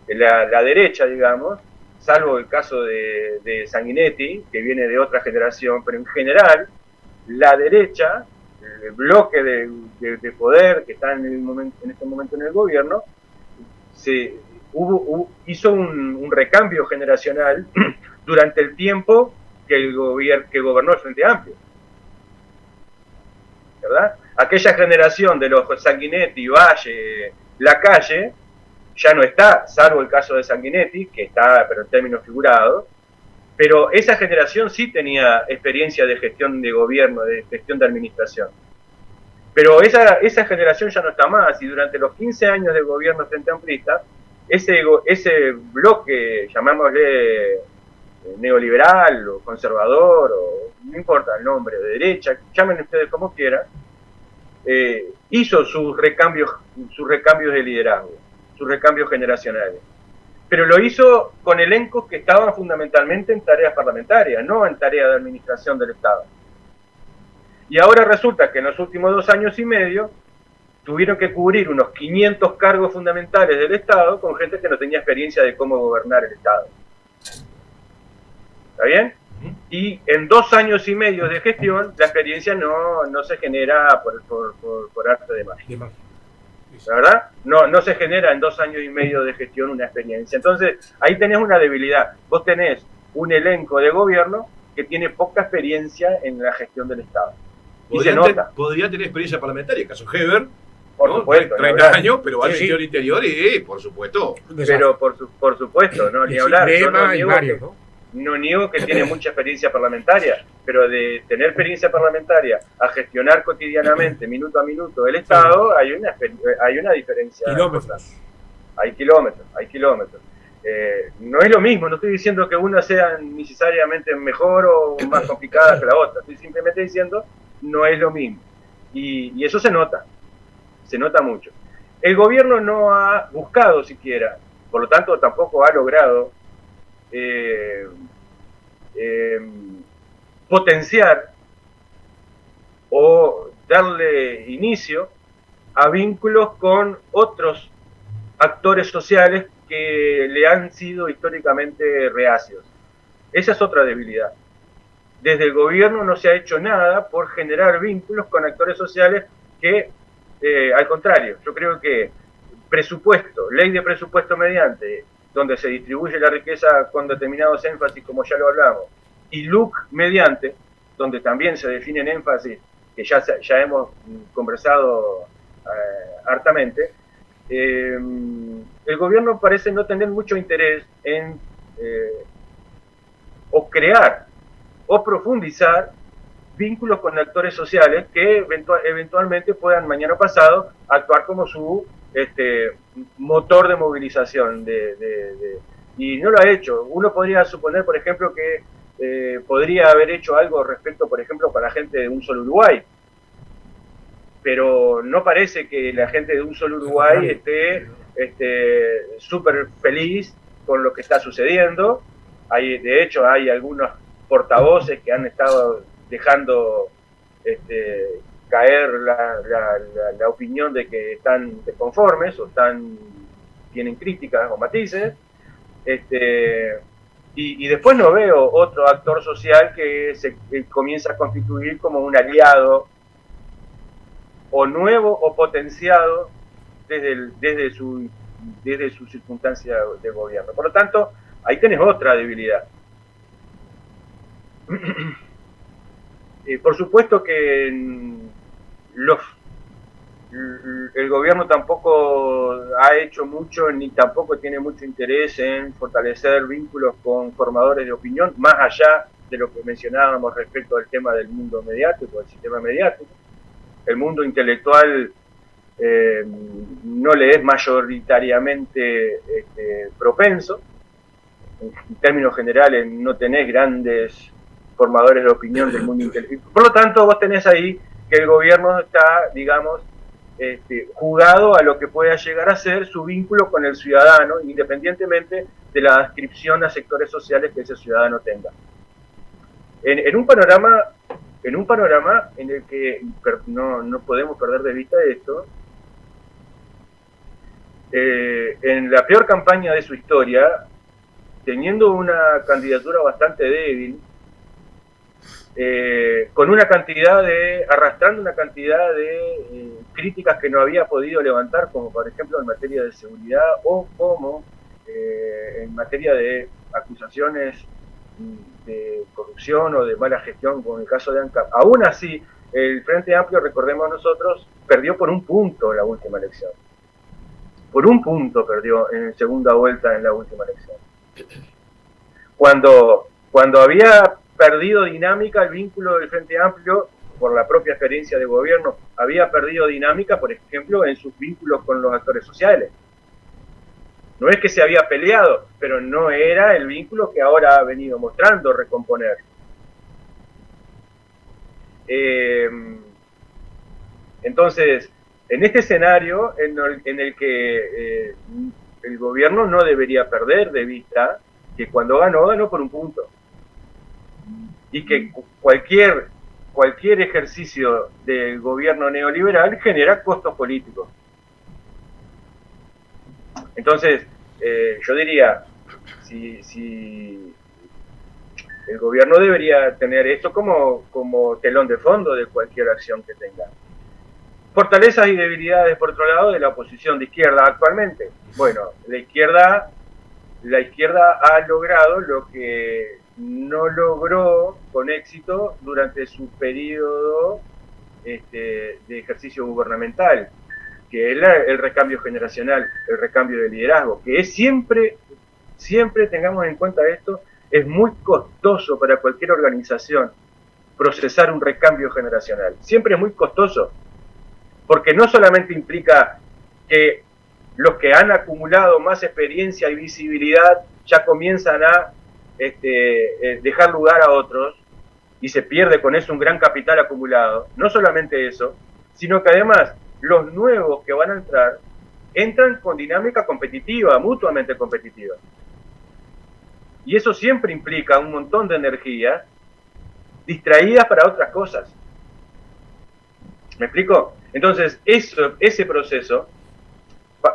la derecha, digamos, salvo el caso de Sanguinetti, que viene de otra generación, pero en general, la derecha, el bloque de poder que está en este momento en el gobierno, hizo un recambio generacional durante el tiempo que gobernó el Frente Amplio, ¿verdad? Aquella generación de los Sanguinetti, Valle, Lacalle, ya no está, salvo el caso de Sanguinetti, que está, pero en términos figurados, pero esa generación sí tenía experiencia de gestión de gobierno, de gestión de administración. Pero esa generación ya no está más, y durante los 15 años del gobierno Frente Amplista, ese bloque, llamémosle neoliberal o conservador, o no importa el nombre, de derecha, llamen ustedes como quieran, hizo sus recambios de liderazgo, sus recambios generacionales. Pero lo hizo con elencos que estaban fundamentalmente en tareas parlamentarias, no en tareas de administración del Estado. Y ahora resulta que en los últimos 2 años y medio tuvieron que cubrir unos 500 cargos fundamentales del Estado con gente que no tenía experiencia de cómo gobernar el Estado. ¿Está bien? Y en 2 años y medio de gestión, la experiencia no se genera por arte de magia. ¿La verdad? No se genera en 2 años y medio de gestión una experiencia. Entonces, ahí tenés una debilidad. Vos tenés un elenco de gobierno que tiene poca experiencia en la gestión del Estado. Y se nota. Podría tener experiencia parlamentaria, caso Heber, por supuesto, 30 años, pero va al Ministerio del Interior y, por supuesto. Pero por supuesto, no, ni hablar. Yo no niego que tiene mucha experiencia parlamentaria, pero de tener experiencia parlamentaria a gestionar cotidianamente, minuto a minuto, el Estado, hay una diferencia. Hay kilómetros. No es lo mismo, no estoy diciendo que una sea necesariamente mejor o más complicada que la otra, estoy simplemente diciendo no es lo mismo. Y eso se nota mucho. El gobierno no ha buscado siquiera, por lo tanto tampoco ha logrado potenciar o darle inicio a vínculos con otros actores sociales que le han sido históricamente reacios. Esa es otra debilidad. Desde el gobierno no se ha hecho nada por generar vínculos con actores sociales que, al contrario, yo creo que presupuesto, ley de presupuesto mediante, donde se distribuye la riqueza con determinados énfasis, como ya lo hablamos, y LUC mediante, donde también se definen énfasis, que ya hemos conversado hartamente, el gobierno parece no tener mucho interés en o crear o profundizar vínculos con actores sociales que eventualmente puedan mañana pasado actuar como su motor de movilización y no lo ha hecho. Uno podría suponer, por ejemplo, que podría haber hecho algo respecto, por ejemplo, para la gente de Un Solo Uruguay, pero no parece que la gente de Un Solo Uruguay esté súper feliz con lo que está sucediendo. De hecho, hay algunos portavoces que han estado dejando caer la opinión de que están desconformes o tienen críticas o matices, y después no veo otro actor social que comienza a constituir como un aliado o nuevo o potenciado desde su circunstancia de gobierno. Por lo tanto, ahí tenés otra debilidad. Por supuesto que el gobierno tampoco ha hecho mucho ni tampoco tiene mucho interés en fortalecer vínculos con formadores de opinión, más allá de lo que mencionábamos respecto al tema del mundo mediático, del sistema mediático. El mundo intelectual no le es mayoritariamente propenso. En términos generales no tenés grandes formadores de opinión del mundo intelectual. Por lo tanto, vos tenés ahí que el gobierno está, digamos, jugado a lo que pueda llegar a ser su vínculo con el ciudadano, independientemente de la adscripción a sectores sociales que ese ciudadano tenga. En un panorama en el que no podemos perder de vista esto, en la peor campaña de su historia, teniendo una candidatura bastante débil, arrastrando una cantidad de críticas que no había podido levantar, como por ejemplo en materia de seguridad o como en materia de acusaciones de corrupción o de mala gestión, como en el caso de ANCAP. Aún así, el Frente Amplio, recordemos nosotros, perdió por un punto la última elección. Por un punto perdió en segunda vuelta en la última elección. Cuando había perdido dinámica el vínculo del Frente Amplio, por la propia experiencia de gobierno, había perdido dinámica, por ejemplo, en sus vínculos con los actores sociales. No es que se había peleado, pero no era el vínculo que ahora ha venido mostrando recomponer. Entonces, en este escenario en el que el gobierno no debería perder de vista que cuando ganó por un punto. Y que cualquier cualquier ejercicio del gobierno neoliberal genera costos políticos. Entonces, yo diría, si el gobierno debería tener esto como telón de fondo de cualquier acción que tenga. Fortalezas y debilidades, por otro lado, de la oposición de izquierda actualmente. Bueno, la izquierda ha logrado lo que no logró con éxito durante su periodo de ejercicio gubernamental, que es el recambio generacional, el recambio de liderazgo, que es siempre tengamos en cuenta esto, es muy costoso para cualquier organización procesar un recambio generacional. Siempre es muy costoso, porque no solamente implica que los que han acumulado más experiencia y visibilidad ya comienzan a dejar lugar a otros y se pierde con eso un gran capital acumulado. No solamente eso, sino que además los nuevos que van a entran con dinámica competitiva, mutuamente competitiva. Y eso siempre implica un montón de energía distraídas para otras cosas. ¿Me explico? Entonces, ese proceso,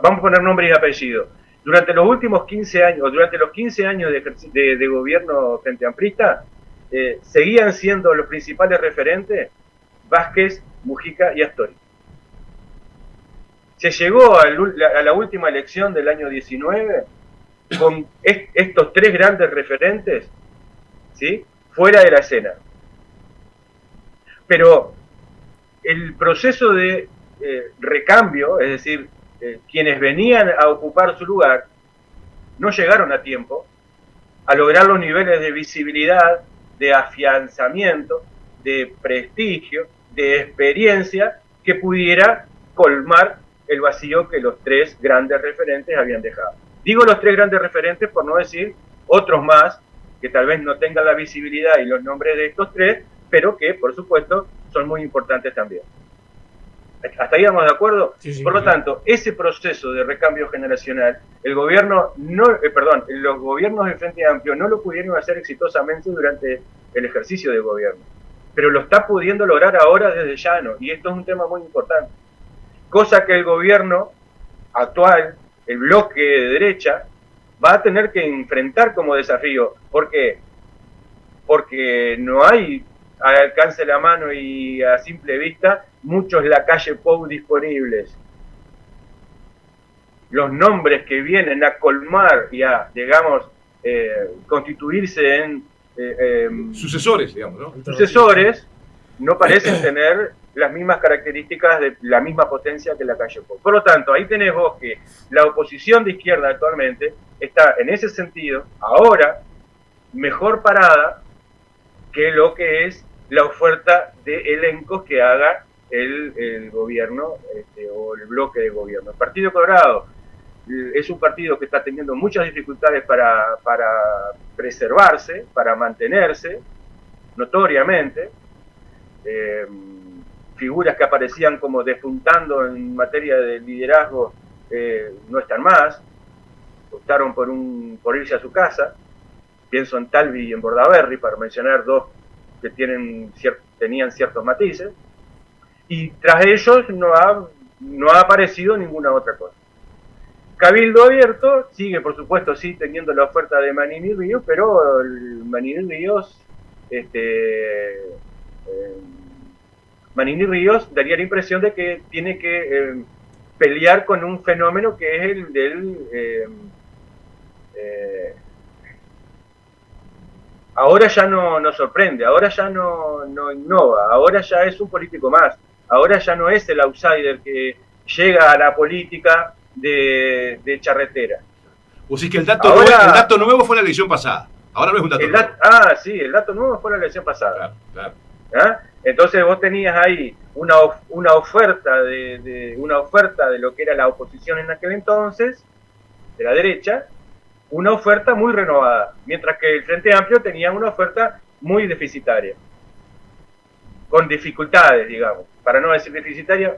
vamos a poner nombre y apellido. Durante los últimos 15 años, o durante los 15 años de gobierno frente amplista, seguían siendo los principales referentes Vázquez, Mujica y Astori. Se llegó a la última elección del año 19 con estos tres grandes referentes, ¿sí?, fuera de la escena. Pero el proceso de recambio, es decir, quienes venían a ocupar su lugar, no llegaron a tiempo a lograr los niveles de visibilidad, de afianzamiento, de prestigio, de experiencia que pudiera colmar el vacío que los tres grandes referentes habían dejado. Digo los tres grandes referentes por no decir otros más que tal vez no tengan la visibilidad y los nombres de estos tres, pero que por supuesto son muy importantes también. ¿Hasta ahí vamos de acuerdo? Sí, por lo tanto, ese proceso de recambio generacional, los gobiernos del Frente Amplio no lo pudieron hacer exitosamente durante el ejercicio de gobierno, pero lo está pudiendo lograr ahora desde llano, y esto es un tema muy importante. Cosa que el gobierno actual, el bloque de derecha, va a tener que enfrentar como desafío. ¿Por qué? Porque no hay al alcance de la mano y a simple vista muchos lacalle Pou disponibles. Los nombres que vienen a colmar y a, digamos, constituirse en sucesores, digamos, ¿no? Sucesores, no parecen tener las mismas características de la misma potencia que la calle Pou. Por lo tanto, ahí tenés vos que la oposición de izquierda actualmente está en ese sentido, ahora, mejor parada que lo que es la oferta de elencos que haga el gobierno o el bloque de gobierno. El Partido Colorado es un partido que está teniendo muchas dificultades para preservarse, para mantenerse, notoriamente. Figuras que aparecían como despuntando en materia de liderazgo no están más, optaron por irse a su casa. Pienso en Talvi y en Bordaberry, para mencionar dos que tenían ciertos matices, y tras ellos no ha aparecido ninguna otra cosa. Cabildo Abierto sigue, por supuesto, sí teniendo la oferta de Manini Ríos, pero Manini Ríos daría la impresión de que tiene que pelear con un fenómeno que es el del ahora ya no sorprende, ahora ya no innova, ahora ya es un político más, ahora ya no es el outsider que llega a la política de charretera. O sea que el dato nuevo fue la elección pasada, ahora no es un dato nuevo. Sí, el dato nuevo fue la elección pasada. Claro. ¿Ah? Entonces vos tenías ahí una oferta de lo que era la oposición en aquel entonces, de la derecha, una oferta muy renovada, mientras que el Frente Amplio tenía una oferta muy deficitaria, con dificultades, digamos, para no decir deficitaria,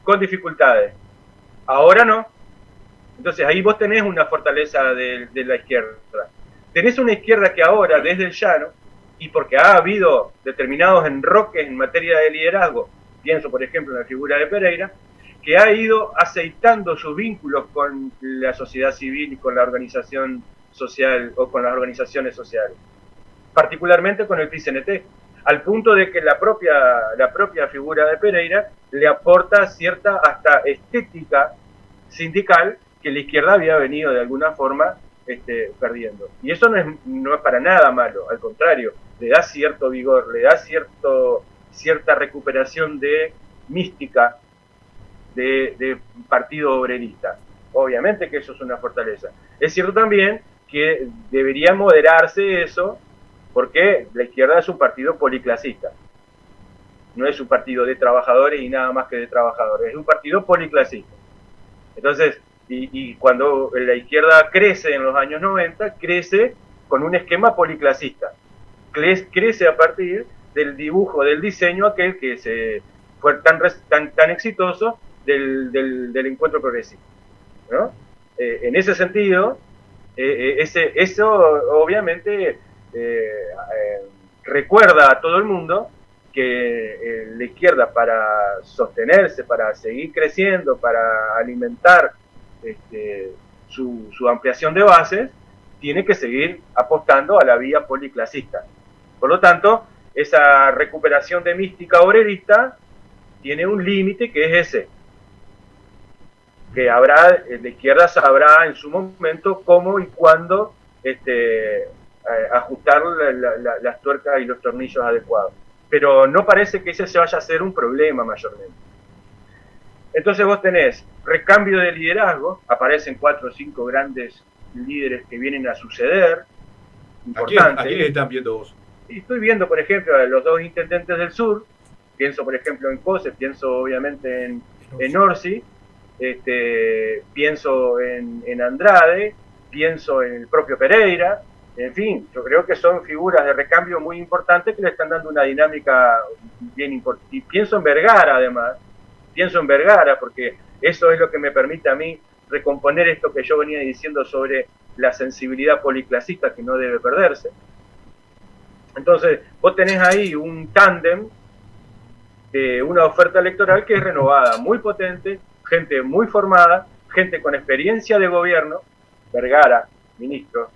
con dificultades. Ahora no. Entonces ahí vos tenés una fortaleza de la izquierda. Tenés una izquierda que ahora, desde el llano, y porque ha habido determinados enroques en materia de liderazgo, pienso por ejemplo en la figura de Pereira, que ha ido aceitando sus vínculos con la sociedad civil y con la organización social o con las organizaciones sociales, particularmente con el PCNT, al punto de que la propia figura de Pereira le aporta cierta hasta estética sindical que la izquierda había venido de alguna forma perdiendo. Y eso no es para nada malo, al contrario, le da cierto vigor, le da cierta recuperación de mística de partido obrerista. Obviamente que eso es una fortaleza. Es cierto también que debería moderarse eso, porque la izquierda es un partido policlasista. No es un partido de trabajadores y nada más que de trabajadores, es un partido policlasista. Entonces, y cuando la izquierda crece en los años 90, crece con un esquema policlasista. Crece a partir del dibujo, del diseño aquel que fue tan exitoso del encuentro progresista, ¿no? En ese sentido, eso obviamente recuerda a todo el mundo que la izquierda, para sostenerse, para seguir creciendo, para alimentar su ampliación de bases, tiene que seguir apostando a la vía policlasista. Por lo tanto, esa recuperación de mística obrerista tiene un límite, que es ese, que la izquierda sabrá en su momento cómo y cuándo ajustar las tuercas y los tornillos adecuados. Pero no parece que ese se vaya a ser un problema mayormente. Entonces vos tenés recambio de liderazgo, aparecen 4 o 5 grandes líderes que vienen a suceder, importantes. ¿A quiénes están viendo vos? Y estoy viendo, por ejemplo, a los 2 intendentes del sur, pienso por ejemplo en Cose, pienso obviamente en Orsi, pienso en Andrade, pienso en el propio Pereira, en fin, yo creo que son figuras de recambio muy importantes que le están dando una dinámica bien importante. Y pienso en Vergara además, porque eso es lo que me permite a mí recomponer esto que yo venía diciendo sobre la sensibilidad policlasista que no debe perderse. Entonces, vos tenés ahí un tándem de una oferta electoral que es renovada, muy potente, gente muy formada, gente con experiencia de gobierno, Vergara, ministro,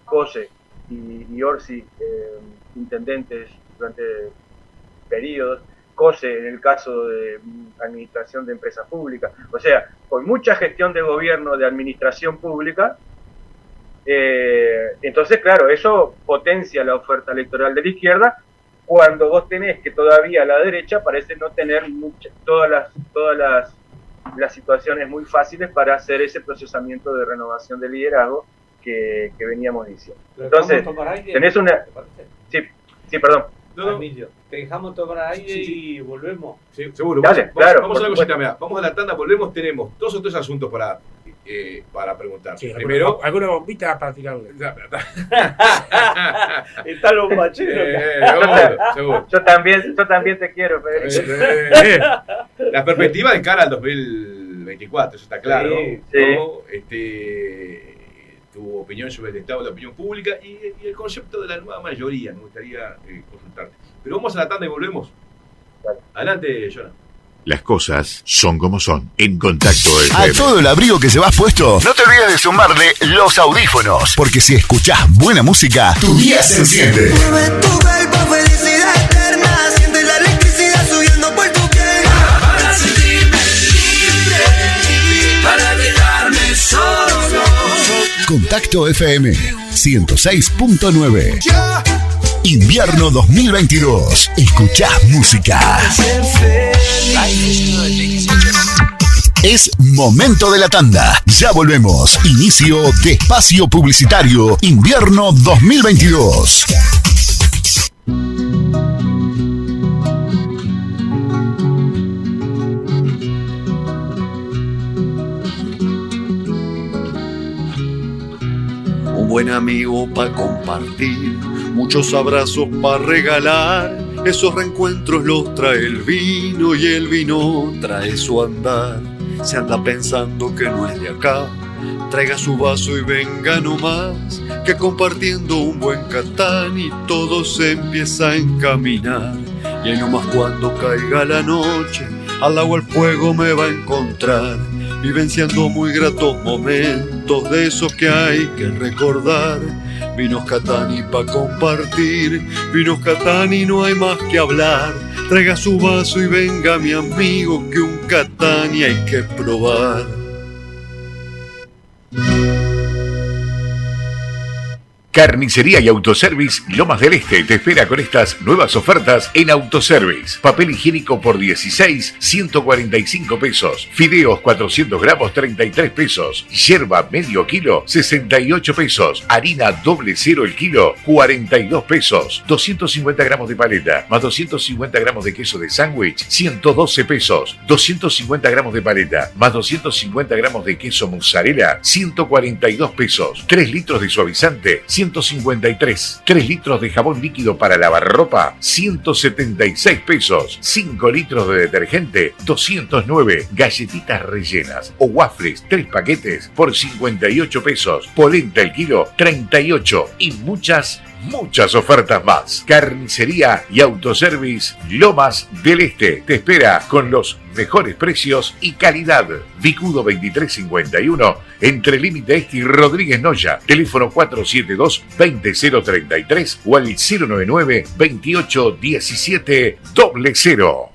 Cose y Orsi, intendentes durante periodos, Cose en el caso de administración de empresas públicas, o sea, con mucha gestión de gobierno, de administración pública. Entonces, claro, eso potencia la oferta electoral de la izquierda, cuando vos tenés que todavía la derecha parece no tener todas las situaciones muy fáciles para hacer ese procesamiento de renovación de liderazgo que veníamos diciendo. Entonces, tenés una... Sí, perdón. No. Emilio, te dejamos tomar aire y volvemos. Sí, seguro. Dale, vamos a una cosita, mirá, vamos a la tanda, volvemos, tenemos 2 o 3 asuntos para preguntar. Sí, primero, alguna bombita para tirarle. Están los macheros. seguro. Yo también te quiero, Federico. La perspectiva de cara al 2024, eso está claro. Sí. ¿No? Tu opinión sobre el estado de la opinión pública y el concepto de la nueva mayoría. Me gustaría consultarte. Pero vamos a la tanda y volvemos. Vale. Adelante, Jonah. Las cosas son como son. En Contacto FM. A todo el abrigo que llevas puesto, no te olvides de sumarle los audífonos, porque si escuchás buena música, tu día se enciende. Mueve tu cuerpo, felicidad eterna, siente la electricidad subiendo por tu piel. Para sentirme libre, para quedarme solo. Contacto FM 106.9. Invierno 2022. Escuchás música. Es momento de la tanda. Ya volvemos. Inicio de espacio publicitario. Invierno 2022. Un buen amigo para compartir, muchos abrazos para regalar. Esos reencuentros los trae el vino y el vino trae su andar. Se anda pensando que no es de acá, Traiga su vaso y venga nomás, que compartiendo un buen Catán y todo se empieza a encaminar. Y ahí nomás cuando caiga la noche, al agua al fuego me va a encontrar, vivenciando muy gratos momentos de esos que hay que recordar. Vinos Catani pa' compartir, vinos Catani no hay más que hablar. Traiga su vaso y venga mi amigo, que un Catani hay que probar. Carnicería y Autoservice Lomas del Este te espera con estas nuevas ofertas en Autoservice. Papel higiénico por 16, 145 pesos. Fideos 400 gramos, 33 pesos. Yerba medio kilo, 68 pesos. Harina doble cero el kilo, 42 pesos. 250 gramos de paleta, más 250 gramos de queso de sándwich, 112 pesos. 250 gramos de paleta, más 250 gramos de queso mozzarella, 142 pesos. 3 litros de suavizante, 153. 3 litros de jabón líquido para lavar ropa, 176 pesos. 5 litros de detergente, 209. Galletitas rellenas o waffles, 3 paquetes por 58 pesos. Polenta el kilo, 38. Y muchas ofertas más. Carnicería y Autoservice Lomas del Este te espera con los mejores precios y calidad. Vicudo 2351 entre Límite Este y Rodríguez Noya. Teléfono 472-20033 o al 099-281700.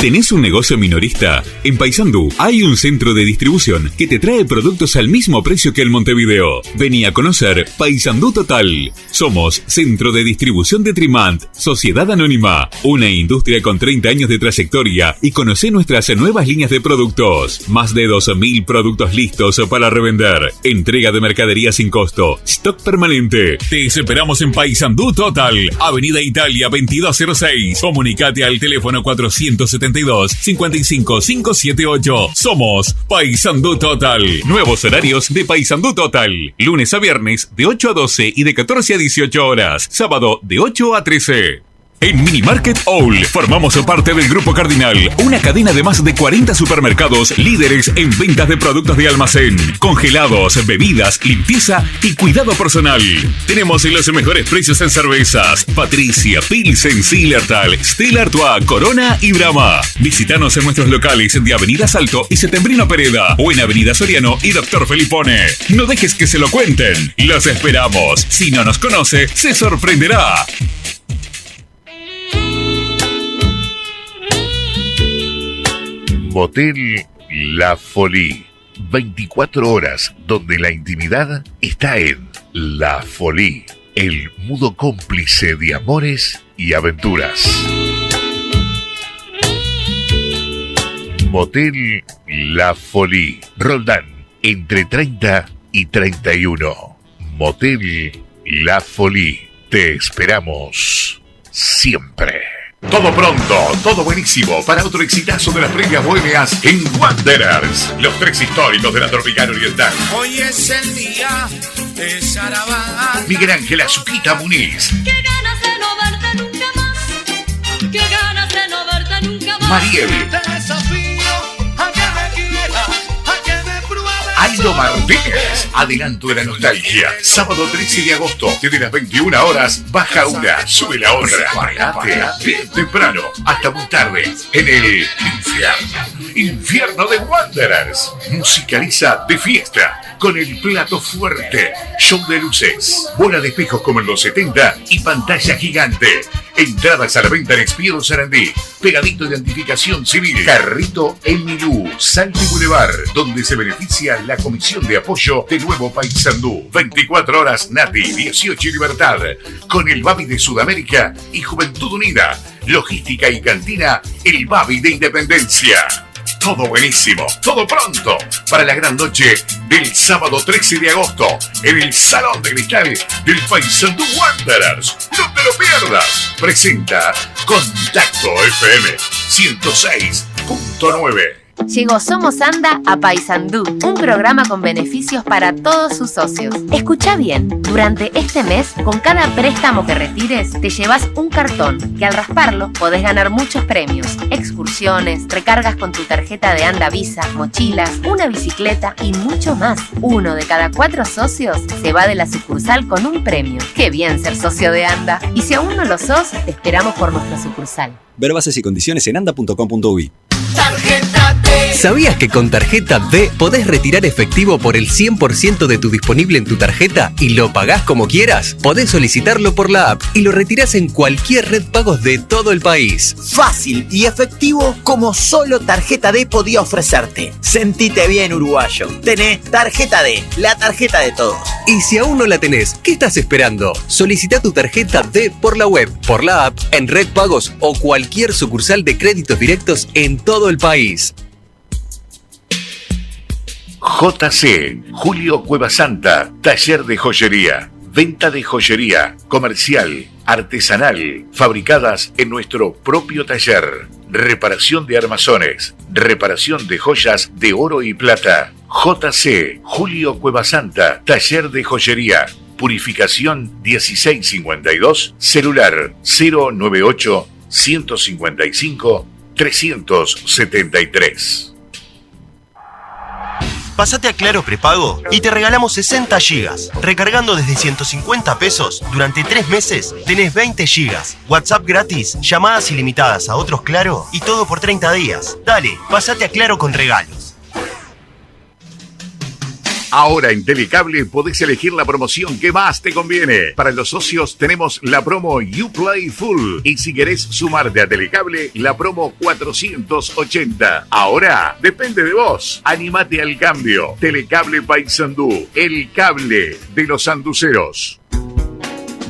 ¿Tenés un negocio minorista? En Paysandú hay un centro de distribución que te trae productos al mismo precio que en Montevideo. Vení a conocer Paysandú Total. Somos centro de distribución de Trimant, Sociedad Anónima, una industria con 30 años de trayectoria, y conocé nuestras nuevas líneas de productos. Más de 12.000 productos listos para revender. Entrega de mercadería sin costo. Stock permanente. Te esperamos en Paysandú Total, Avenida Italia 2206. Comunicate al teléfono 472-55-578. Somos Paysandú Total. Nuevos horarios de Paysandú Total. Lunes a viernes de 8 a 12 y de 14 a 18 horas. Sábado de 8 a 13. En Minimarket Owl formamos parte del Grupo Cardinal, una cadena de más de 40 supermercados líderes en ventas de productos de almacén, congelados, bebidas, limpieza y cuidado personal. Tenemos los mejores precios en cervezas: Patricia, Pilsen, Zillertal, Stella Artois, Corona y Brahma. Visítanos en nuestros locales de Avenida Salto y Setembrino Pereda, o en Avenida Soriano y Doctor Felipone. No dejes que se lo cuenten, los esperamos. Si no nos conoce, se sorprenderá. Motel La Folie. 24 horas donde la intimidad está en La Folie, el mudo cómplice de amores y aventuras. Motel La Folie, Roldán, entre 30 y 31. Motel La Folie, te esperamos siempre. Todo pronto, todo buenísimo para otro exitazo de las previas bohemias en Wanderers, los 3 históricos de la Tropical Oriental. Hoy es el día de Sarabán. Miguel Ángel Azuquita Muniz. Qué ganas de no verte nunca más. Qué ganas de no verte nunca más. Mariel. Te desafío a que me quieras, a que me pruebes. Airo Martínez. Adelanto de la nostalgia. Sábado 13 de agosto, desde las 21 horas, baja una, sube la otra. Parate bien temprano, hasta muy tarde, en el infierno. Infierno de Wanderers. Musicaliza de fiesta, con el plato fuerte, show de luces, bola de espejos como en los 70 y pantalla gigante. Entradas a la venta en Espiedo Sarandí, pegadito identificación civil, Carrito El Milú, Salto y Boulevard, donde se beneficia la Comisión de Apoyo de Nuevo Paysandú. 24 horas Nati, 18 y Libertad, con el Babi de Sudamérica y Juventud Unida, logística y cantina, el Babi de Independencia. Todo buenísimo, todo pronto para la gran noche del sábado 13 de agosto en el Salón de Cristal del Paysandú Wanderers. No te lo pierdas. Presenta Contacto FM 106.9. Llegó Somos Anda a Paysandú, un programa con beneficios para todos sus socios. Escucha bien, durante este mes, con cada préstamo que retires, te llevas un cartón, que al rasparlo podés ganar muchos premios, excursiones, recargas con tu tarjeta de Anda Visa, mochilas, una bicicleta y mucho más. 1 de cada 4 socios se va de la sucursal con un premio. ¡Qué bien ser socio de Anda! Y si aún no lo sos, te esperamos por nuestra sucursal. Ver bases y condiciones en anda.com.uy. Tarjeta D. ¿Sabías que con Tarjeta D podés retirar efectivo por el 100% de tu disponible en tu tarjeta y lo pagás como quieras? Podés solicitarlo por la app y lo retirás en cualquier red pagos de todo el país. Fácil y efectivo como solo Tarjeta D podía ofrecerte. Sentite bien, uruguayo. Tenés Tarjeta D, la tarjeta de todos. Y si aún no la tenés, ¿qué estás esperando? Solicita tu tarjeta D por la web, por la app, en red pagos o cualquier sucursal de créditos directos en todo el país. JC, Julio Cueva Santa, taller de joyería, venta de joyería, comercial, artesanal, fabricadas en nuestro propio taller, reparación de armazones, reparación de joyas de oro y plata. JC, Julio Cueva Santa, taller de joyería, purificación 1652, celular 098 155 373. Pásate a Claro Prepago y te regalamos 60 gigas. Recargando desde 150 pesos, durante 3 meses tenés 20 gigas. WhatsApp gratis, llamadas ilimitadas a otros Claro y todo por 30 días. Dale, pásate a Claro con regalos. Ahora en Telecable podés elegir la promoción que más te conviene. Para los socios tenemos la promo Uplay Full. Y si querés sumarte a Telecable, la promo 480. Ahora depende de vos. Anímate al cambio. Telecable Paysandú, el cable de los sanduceros.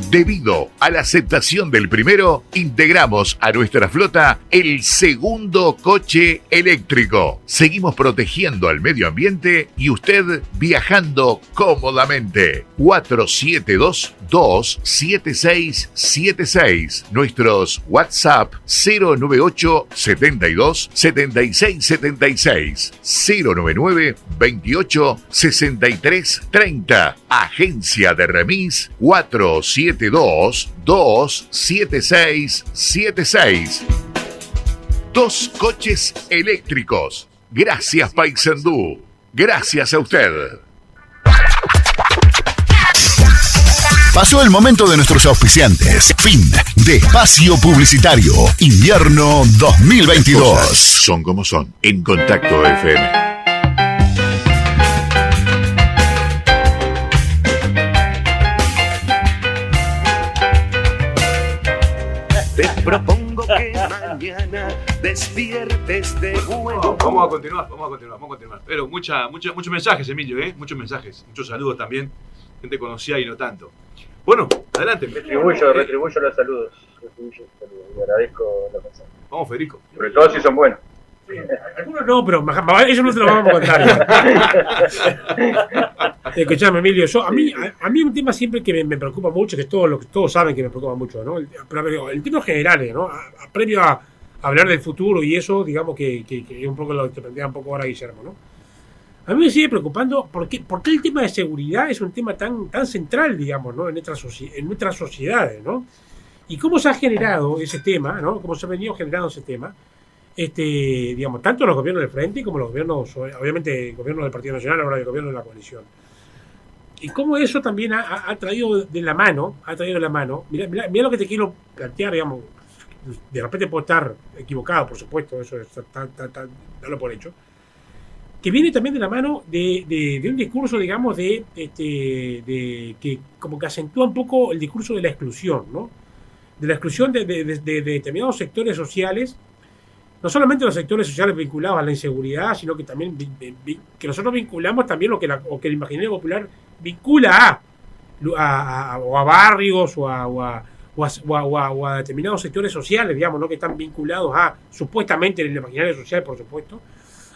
Debido a la aceptación del primero, integramos a nuestra flota el segundo coche eléctrico. Seguimos protegiendo al medio ambiente y usted viajando cómodamente. 472-27676. Nuestros WhatsApp 098 72 76 76 099 28 63 30. Agencia de Remis 472-27676. 2 coches eléctricos. Gracias, Paysandú. Gracias a usted. Pasó el momento de nuestros auspiciantes. Fin de espacio publicitario. Invierno 2022. Las cosas son como son. En Contacto FM. Te propongo que mañana despiertes de nuevo. Vamos a continuar. Pero muchos mensajes, Emilio, muchos mensajes, muchos saludos también. Gente conocida y no tanto. Bueno, adelante. Retribuyo los saludos. Y agradezco los mensajes. Vamos, Federico. Sobre todo si son buenos. Algunos no, pero eso no te lo vamos a contar. Escuchame, Emilio, a mí un tema siempre que me preocupa mucho, que todos saben que me preocupa mucho, ¿no? Pero el tema general, ¿no? Previo a hablar del futuro y eso, digamos que es un poco lo que te plantea un poco ahora Guillermo, ¿no? A mí me sigue preocupando porque el tema de seguridad es un tema tan central, digamos, ¿no? En nuestras sociedades, ¿no? Y cómo se ha generado ese tema, ¿no? Cómo se ha venido generando ese tema, digamos, tanto los gobiernos del frente como los gobiernos, obviamente el gobierno del Partido Nacional, ahora el gobierno de la coalición. Y cómo eso también ha traído de la mano, mirá lo que te quiero plantear, digamos, de repente puedo estar equivocado, por supuesto, eso es darlo por hecho, que viene también de la mano de un discurso, digamos, de que como que acentúa un poco el discurso de la exclusión, ¿no? De la exclusión de determinados sectores sociales, no solamente los sectores sociales vinculados a la inseguridad, sino que también que nosotros vinculamos también lo que el imaginario popular vincula a barrios o a determinados sectores sociales, digamos, ¿no? Que están vinculados supuestamente en el imaginario social, por supuesto,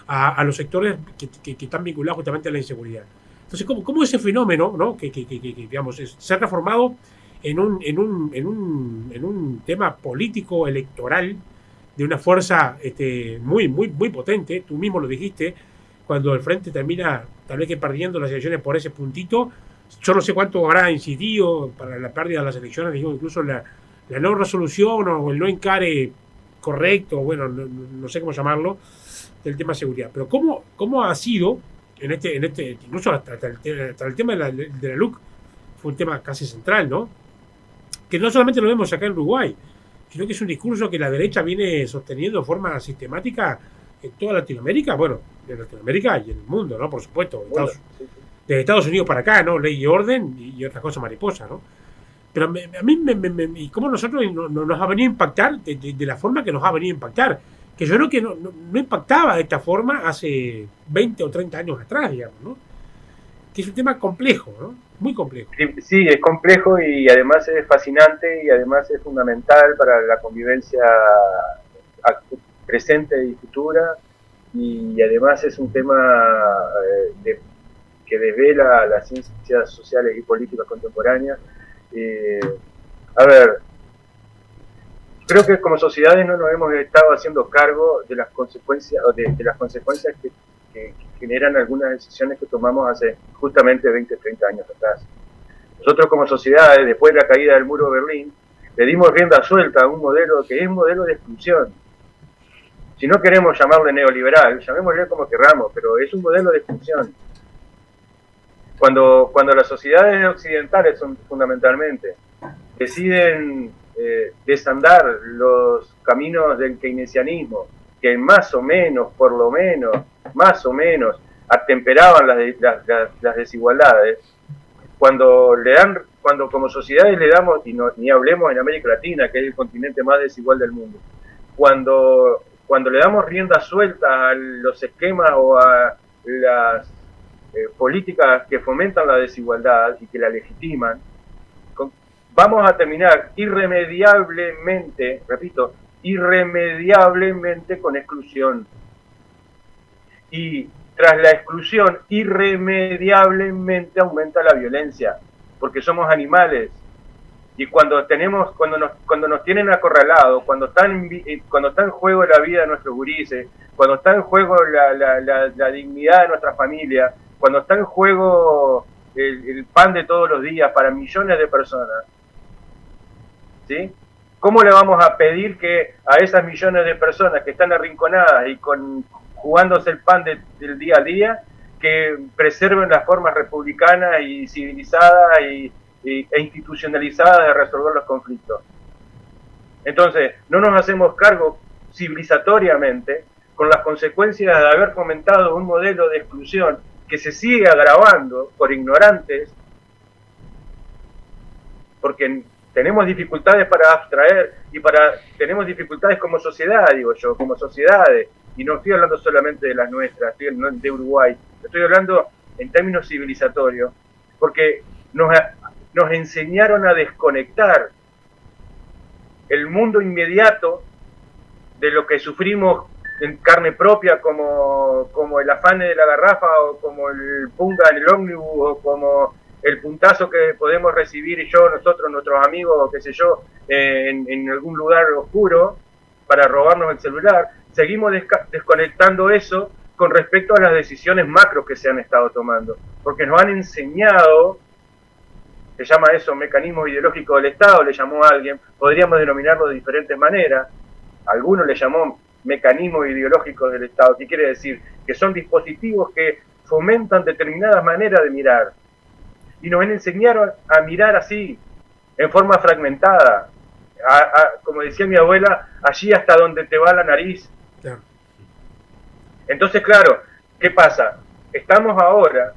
a los sectores que están vinculados justamente a la inseguridad. Entonces, ¿cómo ese fenómeno, ¿no? que digamos, se ha transformado en un tema político electoral de una fuerza muy, muy, muy potente. Tú mismo lo dijiste, cuando el frente termina tal vez que perdiendo las elecciones por ese puntito, yo no sé cuánto habrá incidido para la pérdida de las elecciones, digo, incluso la no resolución o el no encare correcto, bueno, no sé cómo llamarlo, del tema de seguridad. Pero ¿cómo ha sido en este incluso hasta el tema de la LUC, fue un tema casi central, ¿no? Que no solamente lo vemos acá en Uruguay, sino que es un discurso que la derecha viene sosteniendo de forma sistemática en toda Latinoamérica, bueno, en Latinoamérica y en el mundo, ¿no? Por supuesto, desde Estados Unidos para acá, ¿no? Ley y orden y otras cosas mariposas, ¿no? Pero a mí y cómo nosotros nos ha venido a impactar de la forma que nos ha venido a impactar, que yo creo que no impactaba de esta forma hace 20 o 30 años atrás, digamos, ¿no? Que es un tema complejo, ¿no? Muy complejo. Sí, es complejo y además es fascinante y además es fundamental para la convivencia presente y futura, y además es un tema que desvela las ciencias sociales y políticas contemporáneas. A ver, creo que como sociedades no nos hemos estado haciendo cargo de las consecuencias o de las consecuencias que generan algunas decisiones que tomamos hace justamente 20, 30 años atrás. Nosotros como sociedades, después de la caída del muro de Berlín, le dimos rienda suelta a un modelo que es un modelo de exclusión. Si no queremos llamarle neoliberal, llamémosle como querramos, pero es un modelo de exclusión. Cuando las sociedades occidentales son fundamentalmente deciden desandar los caminos del keynesianismo, que más o menos, por lo menos, atemperaban las desigualdades, cuando como sociedades le damos, y ni hablemos en América Latina, que es el continente más desigual del mundo, cuando le damos rienda suelta a los esquemas o a las políticas que fomentan la desigualdad y que la legitiman, vamos a terminar irremediablemente, repito, con exclusión. Y tras la exclusión, irremediablemente aumenta la violencia, porque somos animales. Y cuando nos tienen acorralados, cuando está en juego la vida de nuestros gurises, cuando está en juego la dignidad de nuestra familia, cuando está en juego el pan de todos los días para millones de personas, ¿sí? ¿Cómo le vamos a pedir que a esas millones de personas que están arrinconadas y jugándose el pan del día a día, que preserven las formas republicanas y civilizadas e institucionalizadas de resolver los conflictos? Entonces, no nos hacemos cargo civilizatoriamente con las consecuencias de haber fomentado un modelo de exclusión que se sigue agravando por ignorantes, porque tenemos dificultades para abstraer tenemos dificultades como sociedad, digo yo, como sociedades, y no estoy hablando solamente de las nuestras, estoy hablando de Uruguay, estoy hablando en términos civilizatorios, porque nos enseñaron a desconectar el mundo inmediato de lo que sufrimos en carne propia, como el afán de la garrafa, o como el punga en el ómnibus, o como el puntazo que podemos recibir nosotros, nuestros amigos, qué sé yo, en algún lugar oscuro para robarnos el celular. Seguimos desconectando eso con respecto a las decisiones macro que se han estado tomando, porque nos han enseñado, se llama eso mecanismos ideológicos del Estado, le llamó a alguien, podríamos denominarlo de diferentes maneras, alguno le llamó mecanismos ideológicos del Estado, ¿qué quiere decir? Que son dispositivos que fomentan determinadas maneras de mirar, y nos enseñaron a mirar así, en forma fragmentada, como decía mi abuela, allí hasta donde te va la nariz. Entonces, claro, ¿qué pasa? Estamos ahora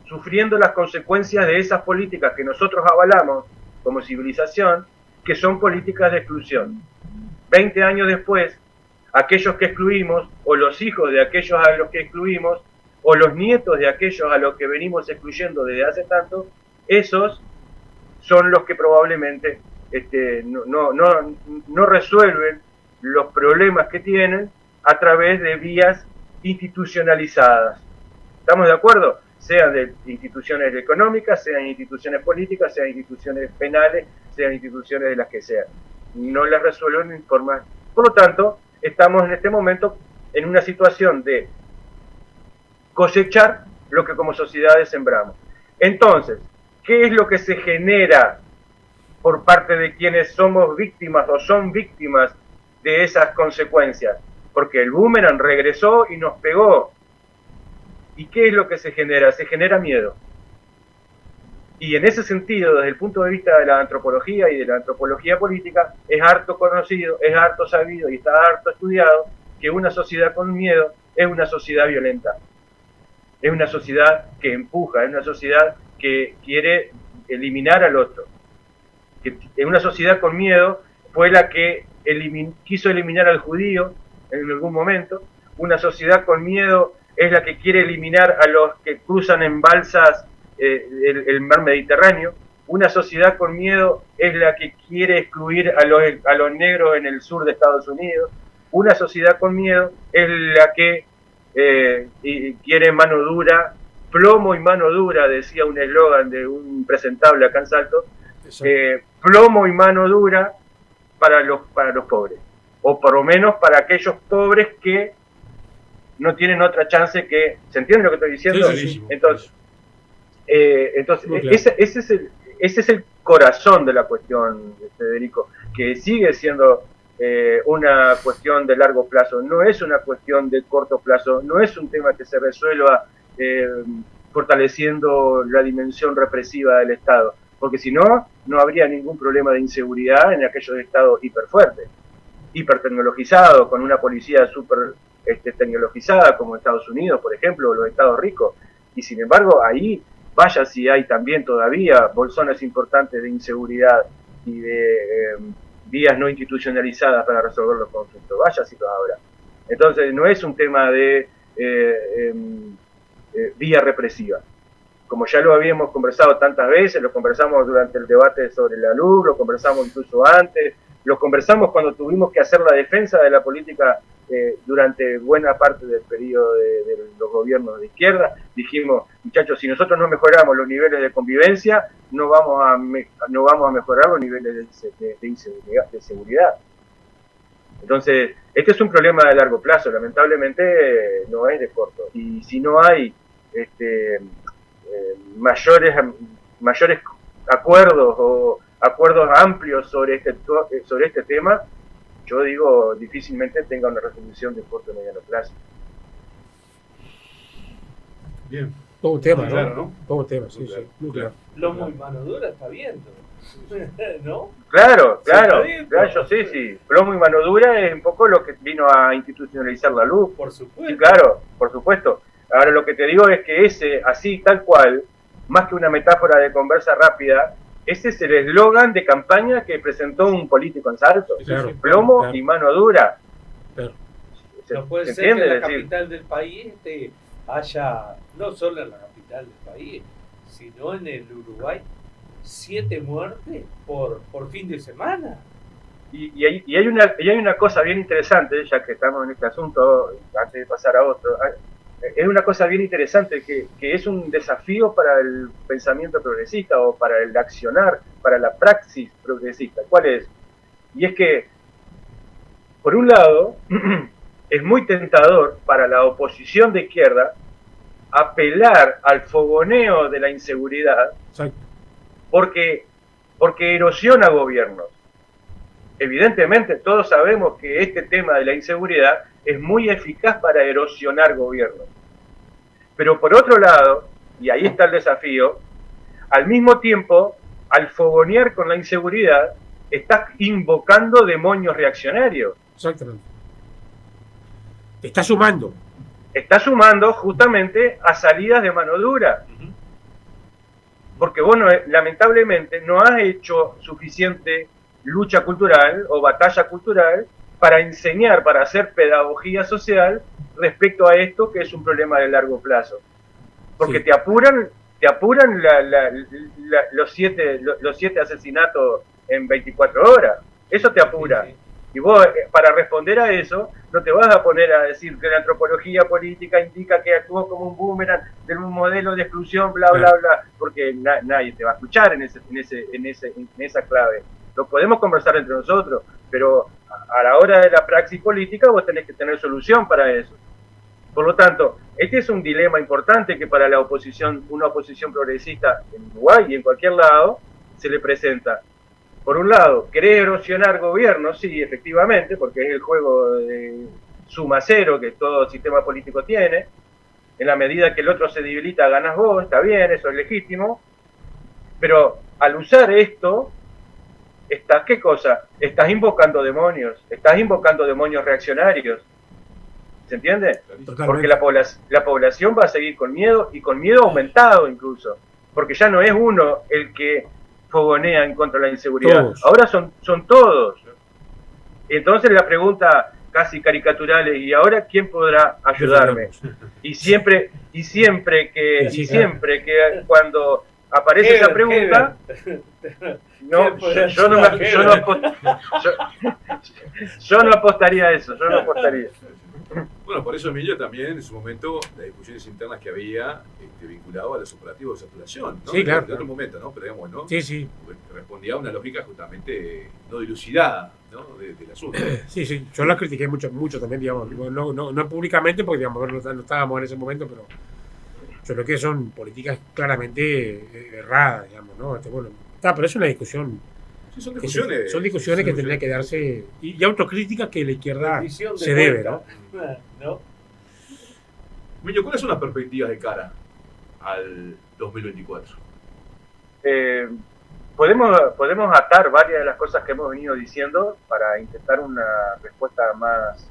sufriendo las consecuencias de esas políticas que nosotros avalamos como civilización, que son políticas de exclusión. 20 años después, aquellos que excluimos, o los hijos de aquellos a los que excluimos, o los nietos de aquellos a los que venimos excluyendo desde hace tanto, esos son los que probablemente no resuelven los problemas que tienen a través de vías institucionalizadas. ¿Estamos de acuerdo? Sean de instituciones económicas, sean instituciones políticas, sean instituciones penales, sean instituciones de las que sean. No las resuelven en forma Por lo tanto, estamos en este momento en una situación de cosechar lo que como sociedades sembramos. Entonces, ¿qué es lo que se genera por parte de quienes somos víctimas o son víctimas de esas consecuencias? Porque el boomerang regresó y nos pegó. ¿Y qué es lo que se genera? Se genera miedo. Y en ese sentido, desde el punto de vista de la antropología y de la antropología política, es harto conocido, es harto sabido y está harto estudiado que una sociedad con miedo es una sociedad violenta. Es una sociedad que empuja, es una sociedad que quiere eliminar al otro. Que una sociedad con miedo fue la que quiso eliminar al judío en algún momento. Una sociedad con miedo es la que quiere eliminar a los que cruzan en balsas el mar Mediterráneo. Una sociedad con miedo es la que quiere excluir a los negros en el sur de Estados Unidos. Una sociedad con miedo es la que quiere mano dura, plomo y mano dura, decía un eslogan de un presentable acá en Salto, plomo y mano dura para los pobres, o por lo menos para aquellos pobres que no tienen otra chance que... ¿Se entiende lo que estoy diciendo? Sí. Entonces ese es el corazón de la cuestión, Federico, que sigue siendo una cuestión de largo plazo, no es una cuestión de corto plazo, no es un tema que se resuelva fortaleciendo la dimensión represiva del Estado, porque si no, no habría ningún problema de inseguridad en aquellos estados hiperfuertes, hipertecnologizados, con una policía súper tecnologizada como Estados Unidos, por ejemplo, o los estados ricos, y sin embargo ahí, vaya si hay también todavía bolsones importantes de inseguridad y de vías no institucionalizadas para resolver los conflictos, vaya si lo habrá. Entonces no es un tema de vía represiva. Como ya lo habíamos conversado tantas veces, lo conversamos durante el debate sobre la luz, lo conversamos incluso antes, lo conversamos cuando tuvimos que hacer la defensa de la política durante buena parte del periodo de los gobiernos de izquierda. Dijimos, muchachos, si nosotros no mejoramos los niveles de convivencia, no vamos a mejorar los niveles de seguridad. Entonces, este es un problema de largo plazo, lamentablemente no es de corto. Y si no hay mayores acuerdos o acuerdos amplios sobre este tema, yo digo, difícilmente tenga una resolución de corto y mediano plazo. Bien. Todo un tema, muy ¿no? Claro, ¿no? Todo un tema, sí, sí. Muy claro. Lomo y mano dura está viendo, ¿no? Claro, yo sé, sí. Plomo y mano dura es un poco lo que vino a institucionalizar la luz. Por supuesto. Sí, claro, por supuesto. Ahora lo que te digo es que ese, así, tal cual, más que una metáfora de conversa rápida, ese es el eslogan de campaña que presentó un político en Salto. Claro, plomo claro. y mano dura. Claro. No puede ¿Se ser que en la entiende? capital del país haya, no solo en la capital del país, sino en el Uruguay, 7 muertes por fin de semana. Y hay una cosa bien interesante, ya que estamos en este asunto, antes de pasar a otro, es una cosa bien interesante que es un desafío para el pensamiento progresista o para el accionar, para la praxis progresista. ¿Cuál es? Y es que, por un lado, es muy tentador para la oposición de izquierda apelar al fogoneo de la inseguridad. Exacto. Porque erosiona gobiernos. Evidentemente todos sabemos que este tema de la inseguridad es muy eficaz para erosionar gobiernos. Pero por otro lado, y ahí está el desafío, al mismo tiempo, al fogonear con la inseguridad, estás invocando demonios reaccionarios. Exactamente. Te está sumando. Está sumando justamente a salidas de mano dura. Porque vos lamentablemente no has hecho suficiente lucha cultural o batalla cultural para enseñar, para hacer pedagogía social respecto a esto que es un problema de largo plazo. Porque sí, te apuran los siete asesinatos en 24 horas. Eso te apura. Sí, sí. Y vos, para responder a eso, no te vas a poner a decir que la antropología política indica que actuó como un boomerang de un modelo de exclusión, bla, bla, bla, porque nadie te va a escuchar en esa clave. Lo podemos conversar entre nosotros, pero a la hora de la praxis política vos tenés que tener solución para eso. Por lo tanto, este es un dilema importante que para la oposición, una oposición progresista en Uruguay y en cualquier lado, se le presenta. Por un lado, querer erosionar gobierno, sí, efectivamente, porque es el juego de suma cero que todo sistema político tiene. En la medida que el otro se debilita, ganas vos, está bien, eso es legítimo. Pero al usar esto, ¿qué cosa? Estás invocando demonios reaccionarios. ¿Se entiende? Totalmente. Porque la población va a seguir con miedo, y con miedo aumentado incluso. Porque ya no es uno el que fogonea en contra de la inseguridad. Todos. Ahora son todos. Entonces la pregunta casi caricatural es, ¿y ahora quién podrá ayudarme? Y siempre que cuando aparece esa pregunta, no, yo no apostaría a eso, yo no apostaría. Bueno, por eso, Emilio, también en su momento las discusiones internas que había vinculado a los operativos de saturación, ¿no? Sí, claro. De otro momento, ¿no? Pero digamos, ¿no? Sí, sí. Respondía a una lógica justamente no dilucidada, ¿no? Del asunto. Sí, sí. Yo la critiqué mucho también, digamos. No públicamente, porque digamos, no estábamos en ese momento, pero yo creo que son políticas claramente erradas, digamos, ¿no? Bueno, pero es una discusión. Sí, son discusiones. Son discusiones que tendrían que darse. Y autocríticas que la izquierda se debe, ¿no? ¿No? Emilio, ¿cuáles son las perspectivas de cara al 2024? Podemos atar varias de las cosas que hemos venido diciendo para intentar una respuesta más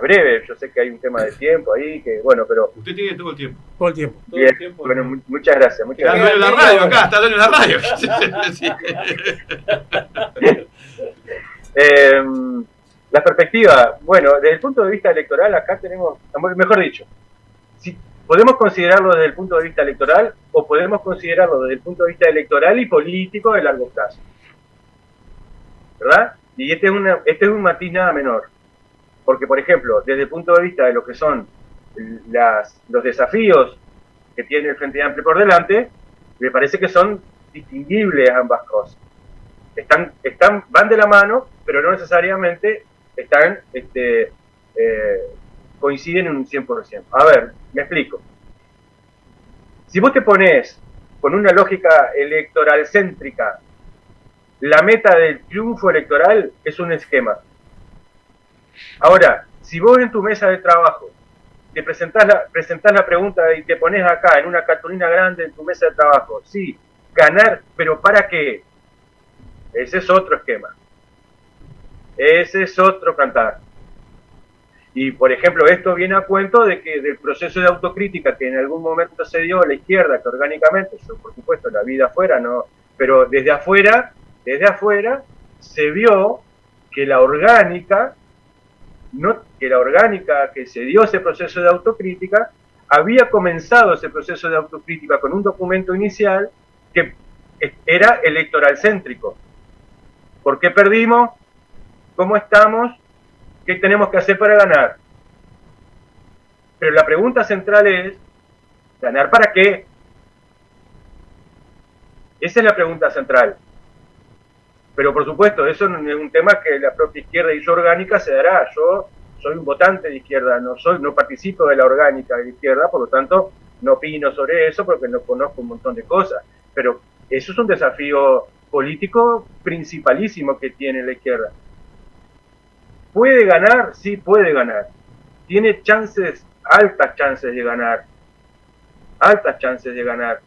breve. Yo sé que hay un tema de tiempo ahí, que bueno, pero... Usted tiene todo el tiempo. Todo el tiempo. Bien, bueno, muchas gracias. Está en la radio acá, está en la radio. La perspectiva, bueno, desde el punto de vista electoral, acá tenemos, mejor dicho, si podemos considerarlo desde el punto de vista electoral o podemos considerarlo desde el punto de vista electoral y político de largo plazo, ¿verdad? Y este es un matiz nada menor, porque por ejemplo, desde el punto de vista de lo que son los desafíos que tiene el Frente Amplio por delante, me parece que son distinguibles ambas cosas. Van de la mano, pero no necesariamente coinciden en un 100%. A ver, me explico. Si vos te pones con una lógica electoral céntrica, la meta del triunfo electoral es un esquema. Ahora, si vos en tu mesa de trabajo te presentás la pregunta y te pones acá en una cartulina grande en tu mesa de trabajo, sí, ganar, pero ¿para qué? Ese es otro esquema. Ese es otro cantar. Y, por ejemplo, esto viene a cuento de que del proceso de autocrítica que en algún momento se dio a la izquierda, que orgánicamente, yo por supuesto, la vida afuera, no, pero desde afuera se vio que la orgánica que se dio ese proceso de autocrítica, había comenzado ese proceso de autocrítica con un documento inicial que era electoral céntrico. ¿Por qué perdimos? ¿Cómo estamos? ¿Qué tenemos que hacer para ganar? Pero la pregunta central es, ¿ganar para qué? Esa es la pregunta central. Pero por supuesto, eso no es un tema que la propia izquierda y su orgánica se dará. Yo soy un votante de izquierda, no participo de la orgánica de la izquierda, por lo tanto no opino sobre eso porque no conozco un montón de cosas. Pero eso es un desafío político principalísimo que tiene la izquierda. ¿Puede ganar? Sí, puede ganar. Tiene altas chances de ganar. Altas chances de ganar.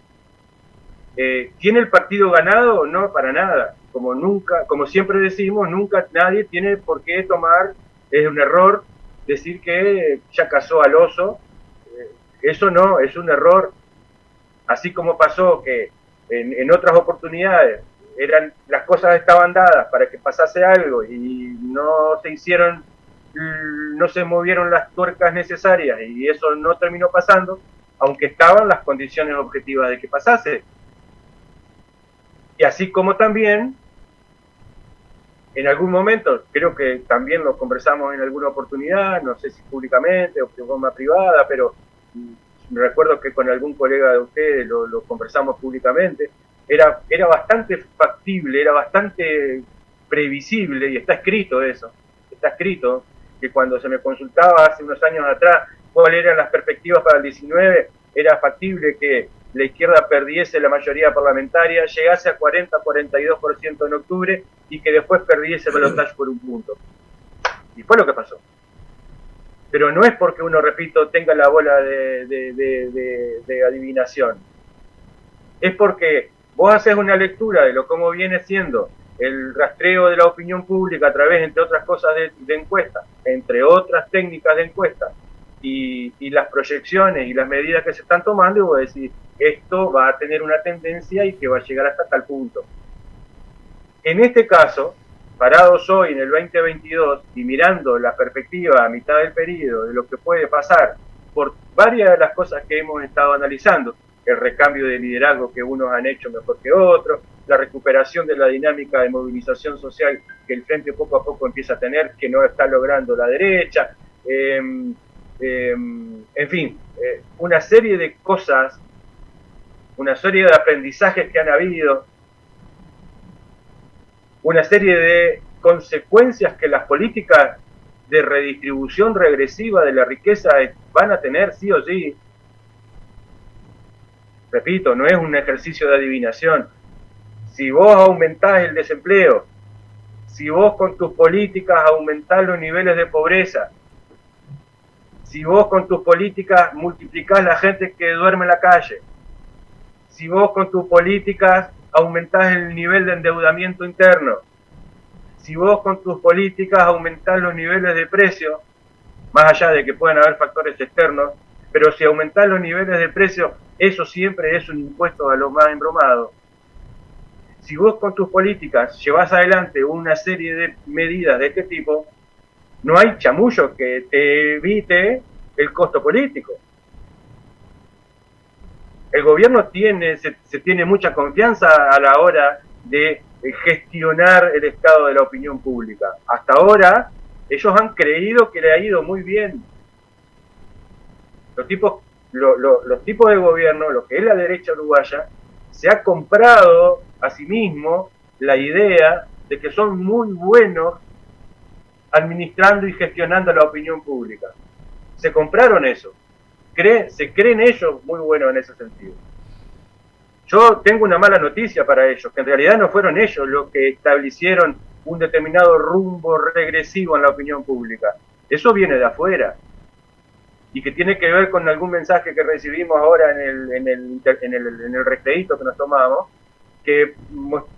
¿Tiene el partido ganado? No, para nada. Como siempre decimos, nunca nadie tiene por qué tomar, es un error decir que ya cazó al oso. Eso no, es un error. Así como pasó que en otras oportunidades las cosas estaban dadas para que pasase algo y no se movieron las tuercas necesarias y eso no terminó pasando, aunque estaban las condiciones objetivas de que pasase. Y así como también, en algún momento, creo que también lo conversamos en alguna oportunidad, no sé si públicamente o de forma privada, pero me recuerdo que con algún colega de ustedes lo conversamos públicamente, era bastante factible, era bastante previsible, y está escrito eso, está escrito, que cuando se me consultaba hace unos años atrás cuáles eran las perspectivas para el 19, era factible que la izquierda perdiese la mayoría parlamentaria, llegase a 40-42% en octubre y que después perdiese el balotaje por un punto. Y fue lo que pasó. Pero no es porque uno, repito, tenga la bola de adivinación. Es porque vos haces una lectura de lo cómo viene siendo el rastreo de la opinión pública a través, entre otras cosas, de encuestas, entre otras técnicas de encuesta, y las proyecciones y las medidas que se están tomando, y vos decís, esto va a tener una tendencia y que va a llegar hasta tal punto. En este caso, parados hoy en el 2022 y mirando la perspectiva a mitad del periodo de lo que puede pasar por varias de las cosas que hemos estado analizando, el recambio de liderazgo que unos han hecho mejor que otros, la recuperación de la dinámica de movilización social que el Frente poco a poco empieza a tener, que no está logrando la derecha, en fin, una serie de cosas, una serie de aprendizajes que han habido, una serie de consecuencias que las políticas de redistribución regresiva de la riqueza van a tener sí o sí. Repito, no es un ejercicio de adivinación. Si vos aumentás el desempleo, si vos con tus políticas aumentás los niveles de pobreza, si vos con tus políticas multiplicás la gente que duerme en la calle, si vos con tus políticas aumentás el nivel de endeudamiento interno, si vos con tus políticas aumentás los niveles de precio, más allá de que puedan haber factores externos, pero si aumentás los niveles de precio, eso siempre es un impuesto a los más embromados. Si vos con tus políticas llevas adelante una serie de medidas de este tipo, no hay chamullo que te evite el costo político. El gobierno se tiene mucha confianza a la hora de gestionar el estado de la opinión pública. Hasta ahora, ellos han creído que le ha ido muy bien. Los tipos de gobierno, lo que es la derecha uruguaya, se ha comprado a sí mismo la idea de que son muy buenos administrando y gestionando la opinión pública. Se compraron eso. Se creen ellos muy buenos en ese sentido. Yo tengo una mala noticia para ellos, que en realidad no fueron ellos los que establecieron un determinado rumbo regresivo en la opinión pública. Eso viene de afuera. Y que tiene que ver con algún mensaje que recibimos ahora en el recreíto que nos tomamos, que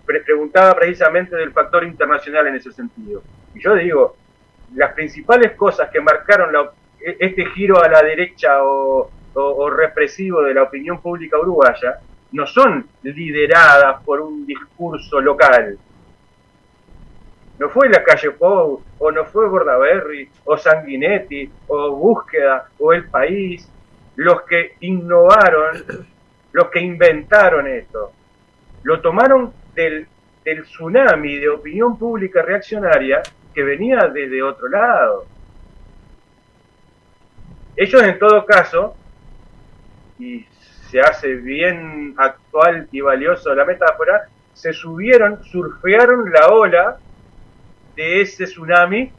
preguntaba precisamente del factor internacional en ese sentido. Y yo digo, las principales cosas que marcaron este giro a la derecha o represivo de la opinión pública uruguaya no son lideradas por un discurso local. No fue la Calle Pou, o no fue Bordaberry, o Sanguinetti, o Búsqueda, o El País, los que innovaron, los que inventaron esto. Lo tomaron del tsunami de opinión pública reaccionaria que venía desde otro lado. Ellos, en todo caso, y se hace bien actual y valioso la metáfora, surfearon la ola de ese tsunami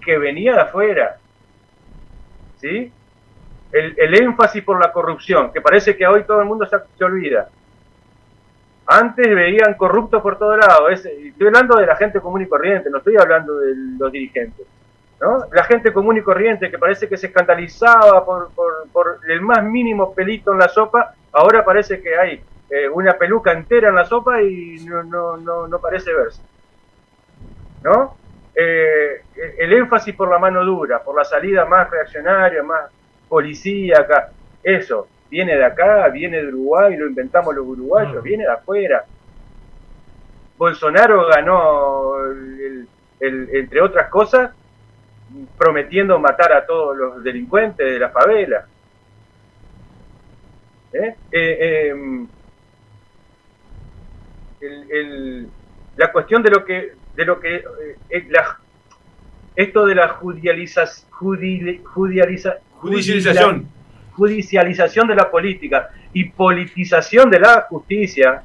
que venía de afuera. ¿Sí? El énfasis por la corrupción, que parece que hoy todo el mundo se olvida. Antes veían corruptos por todos lados. Estoy hablando de la gente común y corriente, no estoy hablando de los dirigentes, ¿no? La gente común y corriente que parece que se escandalizaba por el más mínimo pelito en la sopa, ahora parece que hay una peluca entera en la sopa y no parece verse, ¿no? El énfasis por la mano dura, por la salida más reaccionaria, más policíaca, eso viene de acá, viene de Uruguay, lo inventamos los uruguayos, viene de afuera. Bolsonaro ganó, entre otras cosas, prometiendo matar a todos los delincuentes de la favela. La cuestión de lo que esto de la judicialización de la política y politización de la justicia.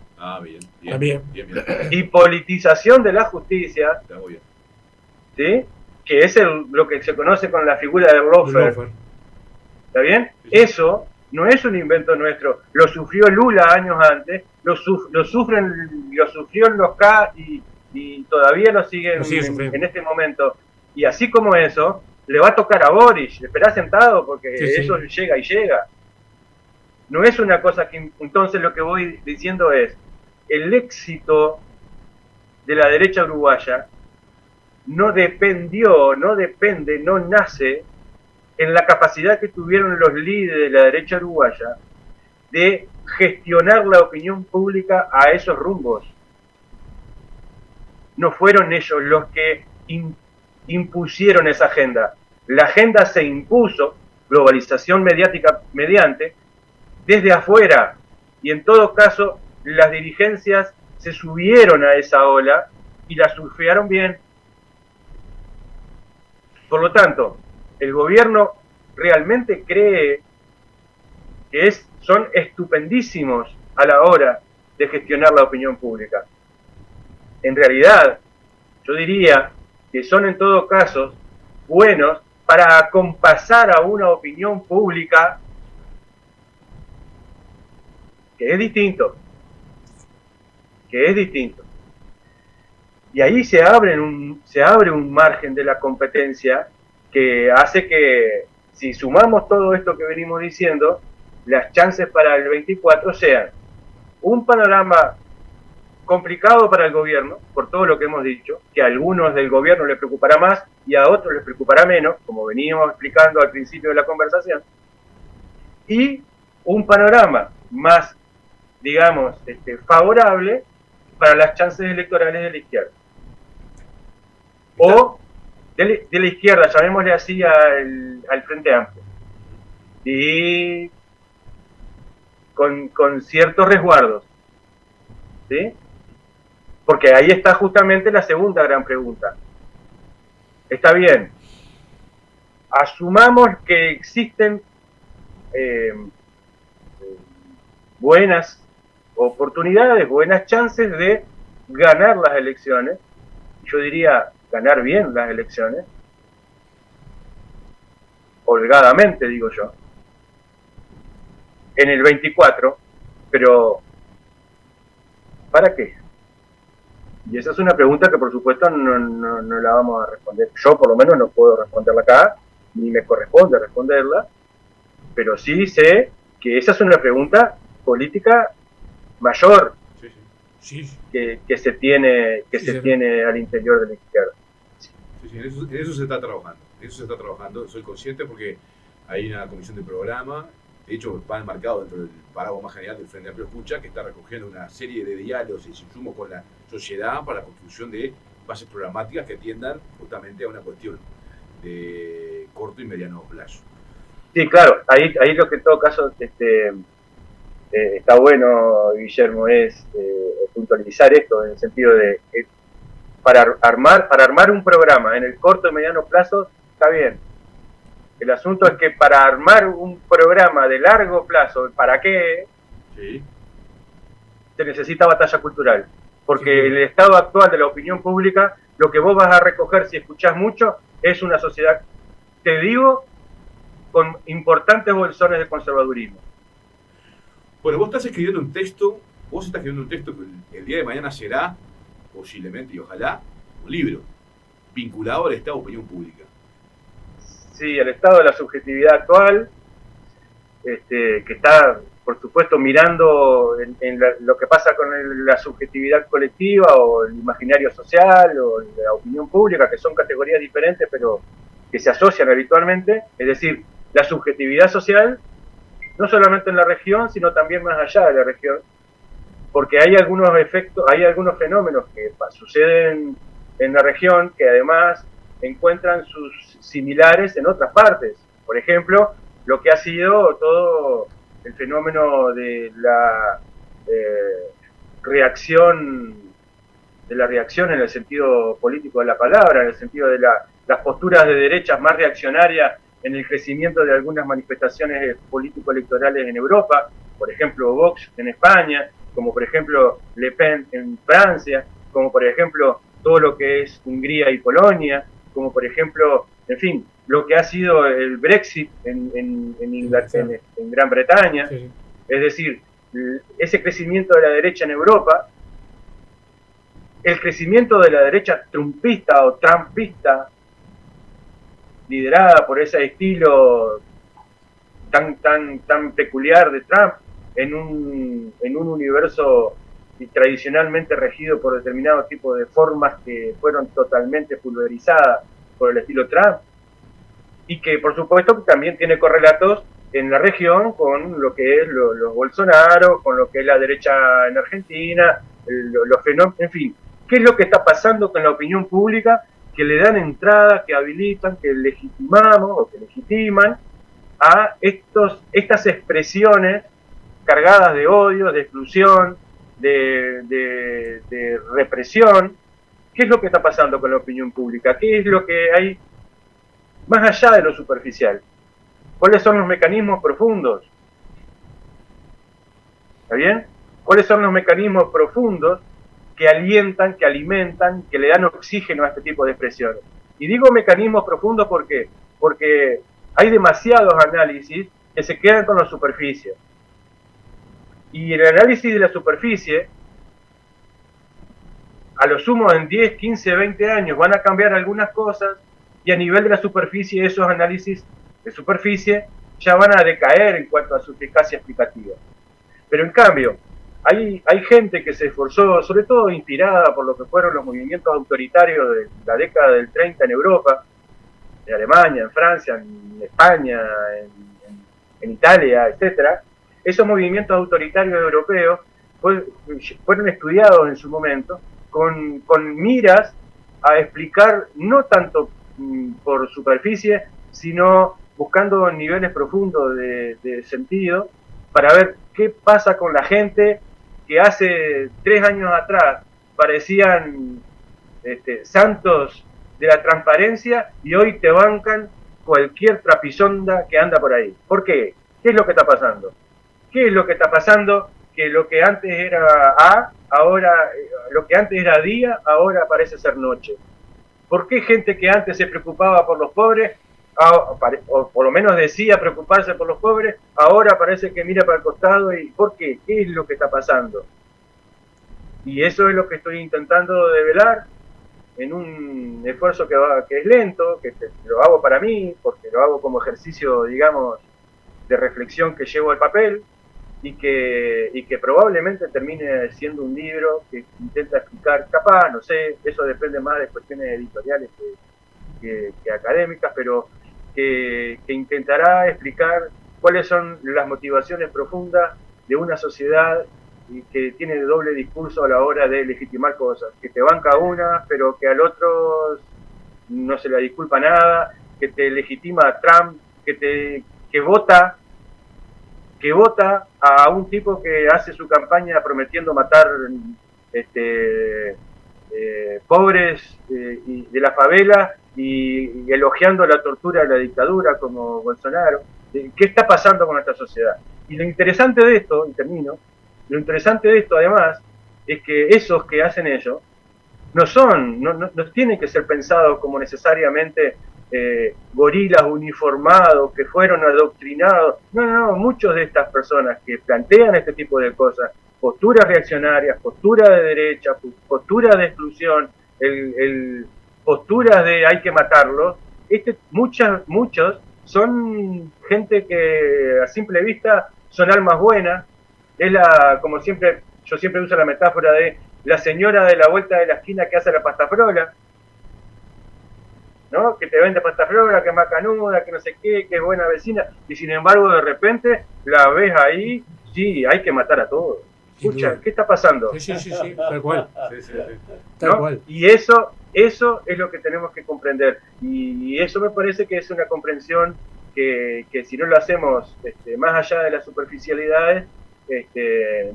Bien. Y politización de la justicia. Está muy bien. ¿Sí? que es lo que se conoce con la figura del loafer. ¿Está bien? Eso no es un invento nuestro. Lo sufrió Lula años antes, lo sufrió en los K y todavía lo siguen en este momento. Y así como eso, le va a tocar a Boris. Esperá sentado porque eso llega y llega. No es una cosa que... Entonces lo que voy diciendo es, el éxito de la derecha uruguaya no depende, no nace en la capacidad que tuvieron los líderes de la derecha uruguaya de gestionar la opinión pública a esos rumbos. No fueron ellos los que impusieron esa agenda. La agenda se impuso, globalización mediática mediante, desde afuera, y en todo caso las dirigencias se subieron a esa ola y la surfearon bien. Por lo tanto, el gobierno realmente cree que son estupendísimos a la hora de gestionar la opinión pública. En realidad, yo diría que son en todo caso buenos para acompasar a una opinión pública que es distinto. Y ahí se abre un margen de la competencia que hace que, si sumamos todo esto que venimos diciendo, las chances para el 24 sean un panorama complicado para el gobierno, por todo lo que hemos dicho, que a algunos del gobierno les preocupará más y a otros les preocupará menos, como veníamos explicando al principio de la conversación, y un panorama más, digamos, favorable para las chances electorales de la izquierda. O de la izquierda, llamémosle así al Frente Amplio. Y con ciertos resguardos. ¿Sí? Porque ahí está justamente la segunda gran pregunta. Está bien. Asumamos que existen buenas oportunidades, buenas chances de ganar las elecciones. Yo diría ganar bien las elecciones. Holgadamente, digo yo. En el 24, pero ¿para qué? Y esa es una pregunta que por supuesto no la vamos a responder. Yo por lo menos no puedo responderla acá, ni me corresponde responderla, pero sí sé que esa es una pregunta política mayor que se tiene al interior de la izquierda. Sí, en eso se está trabajando. Soy consciente porque hay una comisión de programa. De hecho, va enmarcado dentro del paraguas más general del Frente Amplio Escucha, que está recogiendo una serie de diálogos y insumos con la sociedad para la construcción de bases programáticas que atiendan justamente a una cuestión de corto y mediano plazo. Sí, claro. Ahí lo que en todo caso está bueno, Guillermo, es puntualizar esto en el sentido de para armar un programa en el corto y mediano plazo está bien. El asunto es que para armar un programa de largo plazo, ¿para qué? Sí. Se necesita batalla cultural. Porque el estado actual de la opinión pública, lo que vos vas a recoger si escuchás mucho, es una sociedad, te digo, con importantes bolsones de conservadurismo. Bueno, vos estás escribiendo un texto que el día de mañana será, posiblemente y ojalá, un libro vinculado al estado de opinión pública. Sí, el estado de la subjetividad actual, que está, por supuesto, mirando en lo que pasa con la subjetividad colectiva o el imaginario social o la opinión pública, que son categorías diferentes pero que se asocian habitualmente, es decir, la subjetividad social, no solamente en la región, sino también más allá de la región, porque hay algunos efectos, hay algunos fenómenos que suceden en la región que además encuentran sus similares en otras partes. Por ejemplo, lo que ha sido todo el fenómeno de la reacción en el sentido político de la palabra, en el sentido de las posturas de derechas más reaccionarias en el crecimiento de algunas manifestaciones político-electorales en Europa, por ejemplo Vox en España, como por ejemplo Le Pen en Francia, como por ejemplo todo lo que es Hungría y Polonia, como por ejemplo, en fin, lo que ha sido el Brexit en Gran Bretaña, sí. Es decir, ese crecimiento de la derecha en Europa, el crecimiento de la derecha trumpista o trumpista, liderada por ese estilo tan peculiar de Trump, en un universo tradicionalmente regido por determinado tipo de formas que fueron totalmente pulverizadas por el estilo Trump, y que por supuesto también tiene correlatos en la región con lo que es los Bolsonaro, con lo que es la derecha en Argentina, los fenómenos, en fin, ¿qué es lo que está pasando con la opinión pública que le dan entrada, que habilitan, que legitimamos o que legitiman a estas expresiones cargadas de odio, de exclusión, de represión? ¿Qué es lo que está pasando con la opinión pública? ¿Qué es lo que hay más allá de lo superficial? ¿Cuáles son los mecanismos profundos? ¿Está bien? ¿Cuáles son los mecanismos profundos que alientan, que alimentan, que le dan oxígeno a este tipo de expresiones? Y digo mecanismos profundos ¿por qué? Porque hay demasiados análisis que se quedan con la superficie. Y el análisis de la superficie, a lo sumo en 10, 15, 20 años van a cambiar algunas cosas, y a nivel de la superficie esos análisis de superficie ya van a decaer en cuanto a su eficacia explicativa. Pero en cambio, hay gente que se esforzó, sobre todo inspirada por lo que fueron los movimientos autoritarios de la década del 30 en Europa, en Alemania, en Francia, en España, en Italia, etcétera. Esos movimientos autoritarios europeos fueron estudiados en su momento con miras a explicar no tanto por superficie, sino buscando niveles profundos de sentido, para ver qué pasa con la gente que hace 3 años atrás parecían santos de la transparencia y hoy te bancan cualquier trapisonda que anda por ahí. ¿Por qué? ¿Qué es lo que está pasando? ¿Qué es lo que está pasando? Que lo que antes era lo que antes era día, ahora parece ser noche. ¿Por qué gente que antes se preocupaba por los pobres, o por lo menos decía preocuparse por los pobres, ahora parece que mira para el costado? ¿Y por qué? ¿Qué es lo que está pasando? Y eso es lo que estoy intentando develar en un esfuerzo que es lento, que lo hago para mí, porque lo hago como ejercicio, digamos, de reflexión que llevo al papel, y que probablemente termine siendo un libro que intenta explicar, capaz, no sé, eso depende más de cuestiones editoriales que académicas, pero que intentará explicar cuáles son las motivaciones profundas de una sociedad y que tiene doble discurso a la hora de legitimar cosas, que te banca una, pero que al otro no se le disculpa nada, que te legitima a Trump, que vota a un tipo que hace su campaña prometiendo matar pobres y de la favela y elogiando la tortura de la dictadura como Bolsonaro. ¿Qué está pasando con esta sociedad? Y lo interesante de esto, y termino, lo interesante de esto además es que esos que hacen ello no tienen que ser pensados como necesariamente gorilas uniformados que fueron adoctrinados. No, muchos de estas personas que plantean este tipo de cosas, posturas reaccionarias, posturas de derecha, posturas de exclusión, posturas de hay que matarlos, muchos son gente que a simple vista son almas buenas. Es como siempre, yo siempre uso la metáfora de la señora de la vuelta de la esquina que hace la pasta frola, ¿no? Que te vende pasta frola, que es macanuda, que no sé qué, que es buena vecina, y sin embargo de repente la ves ahí, sí, hay que matar a todos. Escucha, ¿qué está pasando? Sí, tal cual. Tal cual. Y eso es lo que tenemos que comprender, y eso me parece que es una comprensión que si no lo hacemos más allá de las superficialidades,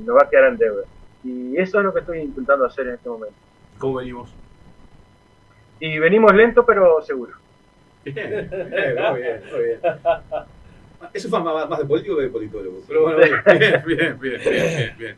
nos va a quedar en deuda. Y eso es lo que estoy intentando hacer en este momento. ¿Cómo venimos? Y venimos lento, pero seguro. Bien, muy bien. Eso fue más de político que de politólogo. Pero bueno, bien.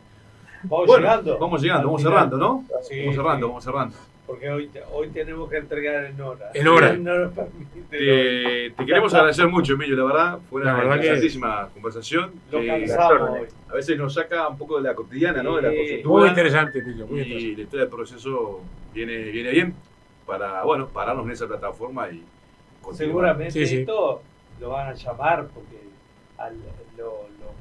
Vamos llegando. Vamos cerrando, ¿no? Sí, vamos cerrando. Porque hoy tenemos que entregar en hora. En hora. No nos permite. Te queremos agradecer mucho, Emilio, la verdad. Fue una interesantísima conversación. Lo cansamos hoy. A veces nos saca un poco de la cotidiana, ¿no? De la coyuntura. Muy interesante, Emilio. Muy interesante. Y la historia del proceso viene bien para, bueno, pararnos en esa plataforma y continuar. Seguramente esto lo van a llamar porque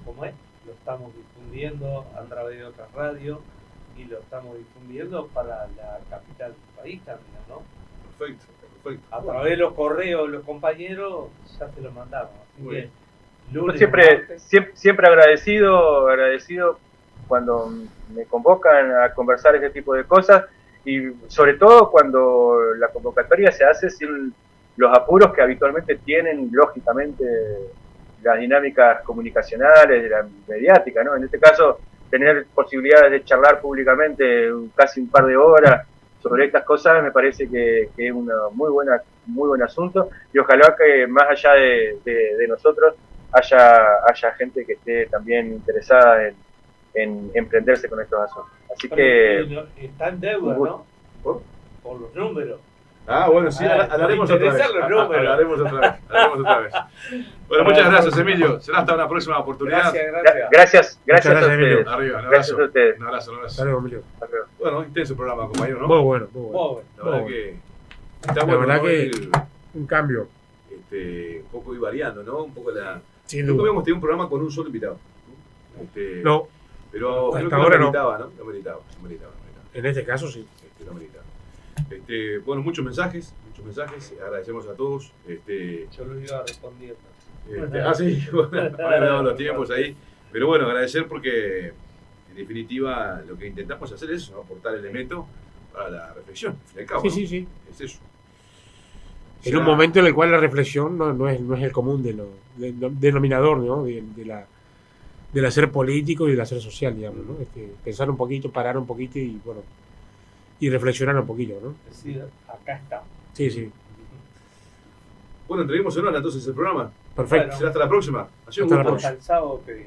¿cómo es? Lo estamos difundiendo a través de otras radios y lo estamos difundiendo para la capital del país también, ¿no? Perfecto. A través de los correos, los compañeros, ya se lo mandamos. Así que, lunes, siempre agradecido cuando me convocan a conversar este tipo de cosas y sobre todo cuando la convocatoria se hace sin los apuros que habitualmente tienen, lógicamente, las dinámicas comunicacionales, de la mediática, ¿no? En este caso, tener posibilidades de charlar públicamente casi un par de horas sobre estas cosas me parece que es un muy buen asunto y ojalá que más allá de nosotros haya gente que esté también interesada en emprenderse con estos asuntos. Así que está en deuda, ¿no? Por los números. Ah, bueno, sí, hablaremos otra vez. Hablaremos otra vez. Bueno, muchas gracias, Emilio. Será hasta una próxima oportunidad. Gracias a ustedes. Arriba, un gracias abrazo. a ustedes. Un abrazo. Saludos, Emilio. Bueno, intenso programa, compañero, ¿no? Muy bueno. La verdad que está la bueno, verdad ¿no? que un cambio. Un poco ir variando, ¿no? Un poco la... Sin Nunca duda. habíamos tenido un programa con un solo invitado. No. Pero creo que hasta ahora lo meritaba, ¿no? Lo meritaba. En este caso sí. Lo meritaba. Bueno, muchos mensajes. Agradecemos a todos. Yo los iba respondiendo. Sí, bueno, haber dado los tiempos ahí. Pero bueno, agradecer porque en definitiva lo que intentamos hacer es aportar elementos para la reflexión, al fin y al cabo. Sí. Es eso. En un momento en el cual la reflexión no es el común denominador, ¿no? del hacer político y del hacer social, digamos, ¿no? Pensar un poquito, parar un poquito y bueno, y reflexionar un poquito, ¿no? Es decir, acá está. Sí. Bueno, entreguemos en hora entonces el programa. Perfecto. Será hasta la próxima. Hasta el sábado que viene.